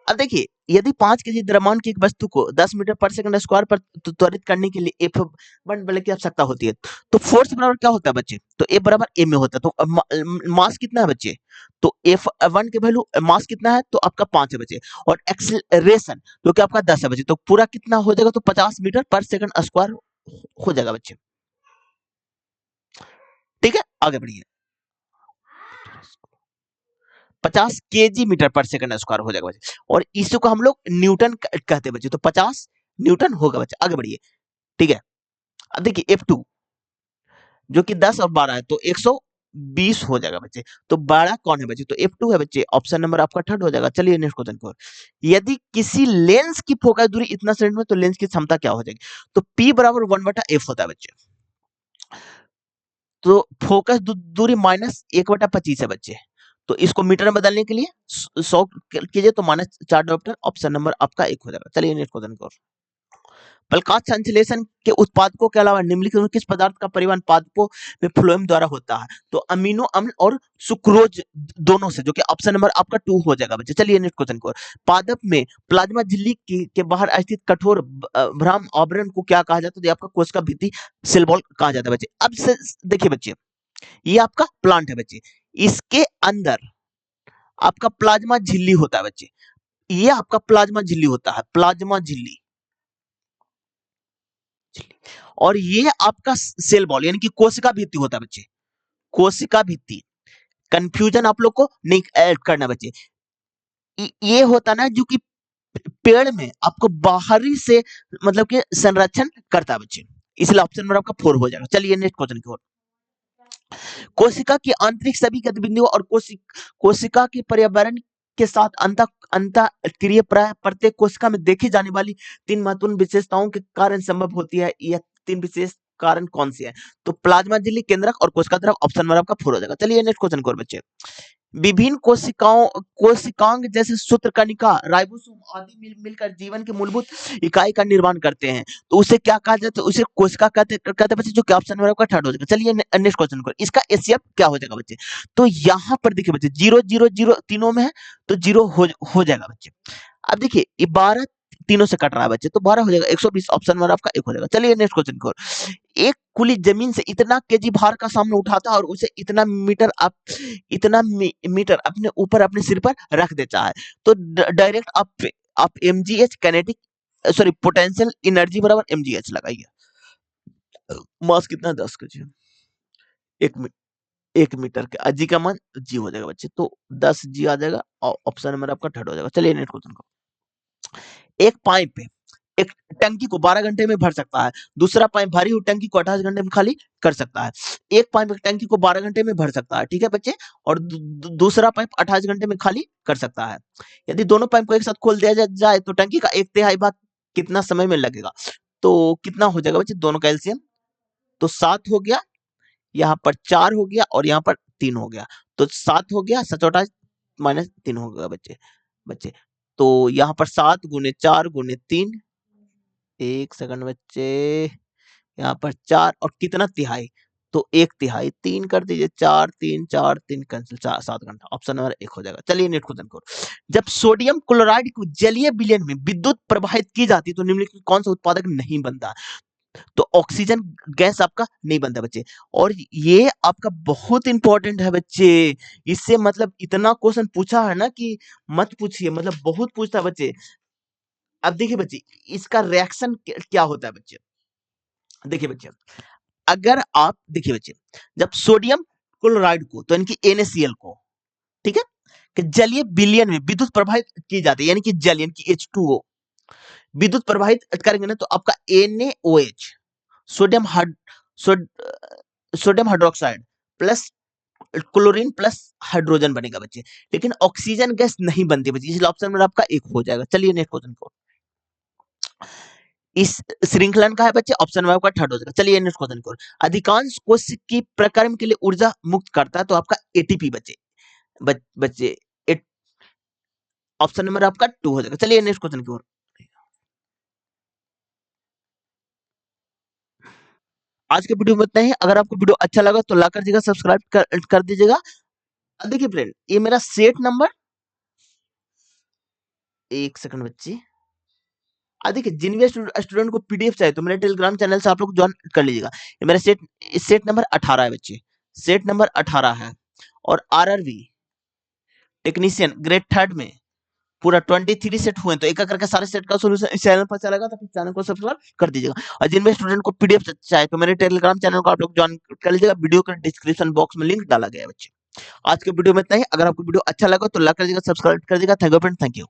अब देखिए, यदि 5 केजी द्रव्यमान की एक वस्तु को 10 मीटर पर सेकंड स्क्वायर पर त्वरित करने के लिए F1 बल की आवश्यकता होती है, तो फोर्स बराबर क्या होता है बच्चे, तो F बराबर A में होता है। तो मास कितना है बच्चे, तो F1 के वैल्यू मास कितना है, तो आपका 5 है बच्चे, और एक्सेलरेशन जो कि आपका 10 है बच्चे, तो पूरा कितना हो जाएगा, तो 50 मीटर पर सेकंड स्क्वायर हो जाएगा बच्चे। ठीक है, आगे बढ़िए। 50 केजी मीटर पर सेकंड स्क्वायर हो जाएगा बच्चे, और इसी को हम लोग न्यूटन कहते हैं बच्चे, तो 50 न्यूटन होगा बच्चे। आगे बढ़िए, ठीक है। अब देखिए F2 जो कि 10 और 12 है, तो 120 हो जाएगा बच्चे। तो बड़ा कौन है बच्चे, तो F2 है बच्चे, ऑप्शन नंबर आपका 3 हो जाएगा। चलिए नेक्स्ट क्वेश्चन को। यदि किसी लेंस की फोकस दूरी इतना सेंटीमीटर में, तो लेंस की क्षमता क्या हो जाएगी, तो P बराबर 1/F होता है बच्चे। तो फोकस दूरी माइनस 1/25 है बच्चे, तो इसको मीटर में बदलने के लिए 100 कीजिए, तो -4 ऑप्शन नंबर आपका 1 हो जाएगा। चलिए नेक्स्ट क्वेश्चन को। प्रकाश संश्लेषण के उत्पादकों के अलावा निम्नलिखित में किस पदार्थ का परिवहन पादपों में फ्लोएम द्वारा होता है, तो अमीनो अम्ल और सुक्रोज दोनों से, जो कि ऑप्शन नंबर आपका 2 हो जाएगा बच्चे। चलिए नेक्स्ट क्वेश्चन को। पादप में प्लाज्मा झिल्ली के बाहर स्थित कठोर भ्रम आवरण को क्या कहा जाता है, तो आपका कोशिका भित्ति सेल वॉल कहा जाता है बच्चे। अब से देखिए बच्चे, ये आपका प्लांट है बच्चे, इसके अंदर आपका प्लाज्मा झिल्ली होता है बच्चे, ये आपका प्लाज्मा झिल्ली होता है, प्लाज्मा झिल्ली, और ये आपका सेल वॉल यानी कि कोशिका भित्ति होता है बच्चे, कोशिका भित्ति। कंफ्यूजन आप लोग को नहीं ऐड करना बच्चे, ये होता ना जो कि पेड़ में आपको बाहरी से मतलब कि संरक्षण करता है बच्चे, इसलिए ऑप्शन नंबर आपका 4 हो जाएगा। चलिए नेक्स्ट क्वेश्चन की ओर। कोशिका की आंतरिक सभी गतिविधियों और कोशिका के पर्यावरण के साथ अंतःक्रिया प्राय प्रत्येक कोशिका में देखी जाने वाली 3 महत्वपूर्ण विशेषताओं के कारण संभव होती है। यह 3 विशेष कारण कौन सी है, तो प्लाज्मा झिल्ली, केंद्रक और कोशिका द्रव, ऑप्शन नंबर आपका 4 हो जाएगा। चलिए नेक्स्ट क्वेश्चन को बच्चे। विभिन्न कोशिकांग जैसे सूत्रकणिका, राइबोसोम आदि मिलकर जीवन के मूलभूत इकाई का निर्माण करते हैं, तो उसे क्या कहा जाता है, उसे कोशिका कहते बच्चे, जो कि ऑप्शन नंबर आपका 3 हो जाएगा। चलिए नेक्स्ट क्वेश्चन को। इसका एचसीएफ क्या हो जाएगा बच्चे, तो यहाँ पर देखिए बच्चे 0 0 0 तीनों में है, तो 0 हो जाएगा बच्चे। अब देखिए ये 12 तीनों से कट रहा है बच्चे, तो 12 हो जाएगा, 120 ऑप्शन नंबर आपका एक हो जाएगा। चलिए नेक्स्ट क्वेश्चन की ओर। एक कुली जमीन से इतना केजी भार का सामने उठाता है और उसे इतना मीटर अपने ऊपर अपने सिर पर रख देता है, तो डायरेक्ट आप mgh kinetic sorry potential energy बराबर mgh लगाइए। मास कितना है 10 केजी, एक 1 मीटर के जी का मान जी हो जाएगा बच्चे, तो 10 जी आ जाएगा और ऑप्शन नंबर आपका थर्ड हो जाएगा। चलिए नेक्स्ट क्वेश्चन को। एक पाइप है, एक टंकी को 12 घंटे में भर सकता है, दूसरा पाइप भरी हुई टंकी को 28 घंटे में खाली कर सकता है। एक पाइप एक टंकी को 12 घंटे में भर सकता है, ठीक है बच्चे, और दूसरा पाइप 28 घंटे में खाली कर सकता है। यदि दोनों पाइप को एक साथ खोल दिया जाए तो टंकी का 1/3 भाग कितना समय में लगेगा? तो कितना हो जाएगा बच्चे दोनों कैल्शियम? तो 7 हो गया, यहाँ पर 4 हो गया और यहाँ पर 3 हो गया, तो 7 हो गया, 7 माइनस 3 हो गया बच्चे बच्चे तो यहाँ पर 7 गुने 4 गुने 3, 1 सेकंड बच्चे, यहाँ पर 4 और कितना तिहाई, तो 1/3, 3 कर दीजिए, 4 3 कैंसिल, 7 घंटा, ऑप्शन नंबर 1 हो जाएगा। चलिए नेक्स्ट क्वेश्चन को। जब सोडियम क्लोराइड को जलीय विलयन में विद्युत प्रवाहित की जाती है तो निम्नलिखित में कौन सा उत्पादक नहीं बनता? तो ऑक्सीजन गैस आपका नहीं बनता बच्चे, और ये आपका बहुत इंपॉर्टेंट है बच्चे। इससे मतलब इतना क्वेश्चन पूछा है ना कि मत पूछिए, मतलब बहुत पूछता है बच्चे। अब देखिए बच्चे इसका रिएक्शन क्या होता है बच्चे। देखिए बच्चे, अगर आप देखिए बच्चे, जब सोडियम क्लोराइड को तो यानी कि NaCl को, ठीक है, कि जलीय विलयन में विद्युत प्रवाहित की जाती है, यानी कि जल यानी कि H2O विद्युत प्रवाहित करेंगे ना, तो आपका NaOH sodium sodium hydroxide plus chlorine plus hydrogen बनेगा बच्चे, लेकिन ऑक्सीजन गैस नहीं बनती बच्चे, इसलिए ऑप्शन में आपका एक हो जाएगा। चलिए नेक्स्ट क्वेश्चन को। इस श्रृंखलन का है बच्चे, ऑप्शन में आपका थर्ड हो जाएगा। चलिए नेक्स्ट क्वेश्चन को। अधिकांश कोश की प्रक्रम के लिए ऊर्जा मुक्त करता है, तो आपका एटीपी बच्चे बच्चे ऑप्शन नंबर आपका 2 हो जाएगा। चलिए नेक्स्ट क्वेश्चन की ओर। आज के वीडियो में इतना ही। अगर आपको वीडियो अच्छा लगा तो लाइक कर दीजिएगा, सब्सक्राइब कर दीजिएगा। अब देखिए फ्रेंड, ये मेरा सेट नंबर, 1 सेकंड बच्चे, देखिए जिन भी स्टूडेंट को पीडीएफ चाहिए तो मेरे टेलीग्राम चैनल से आप लोग ज्वाइन कर लीजिएगा। ये मेरा सेट नंबर 18 है बच्चे, सेट नंबर 18 है, और आरआरबी टेक्नीशियन ग्रेड थर्ड में पूरा 23 सेट हुए, तो एक एक करके सारे सेट का सॉल्यूशन इस चैनल पर चलेगा, तो चैनल को सब्सक्राइब कर दीजिएगा। और जिन भी स्टूडेंट को पीडीएफ चाहिए तो मेरे टेलीग्राम चैनल को आप लोग ज्वाइन कर लीजिएगा, वीडियो का डिस्क्रिप्शन बॉक्स में लिंक डाला गया है बच्चे। आज के वीडियो में इतना ही। अगर आपको वीडियो अच्छा लगा तो लाइक कर दीजिएगा, सब्सक्राइब कर दीजिएगा। Thank you friend, thank you.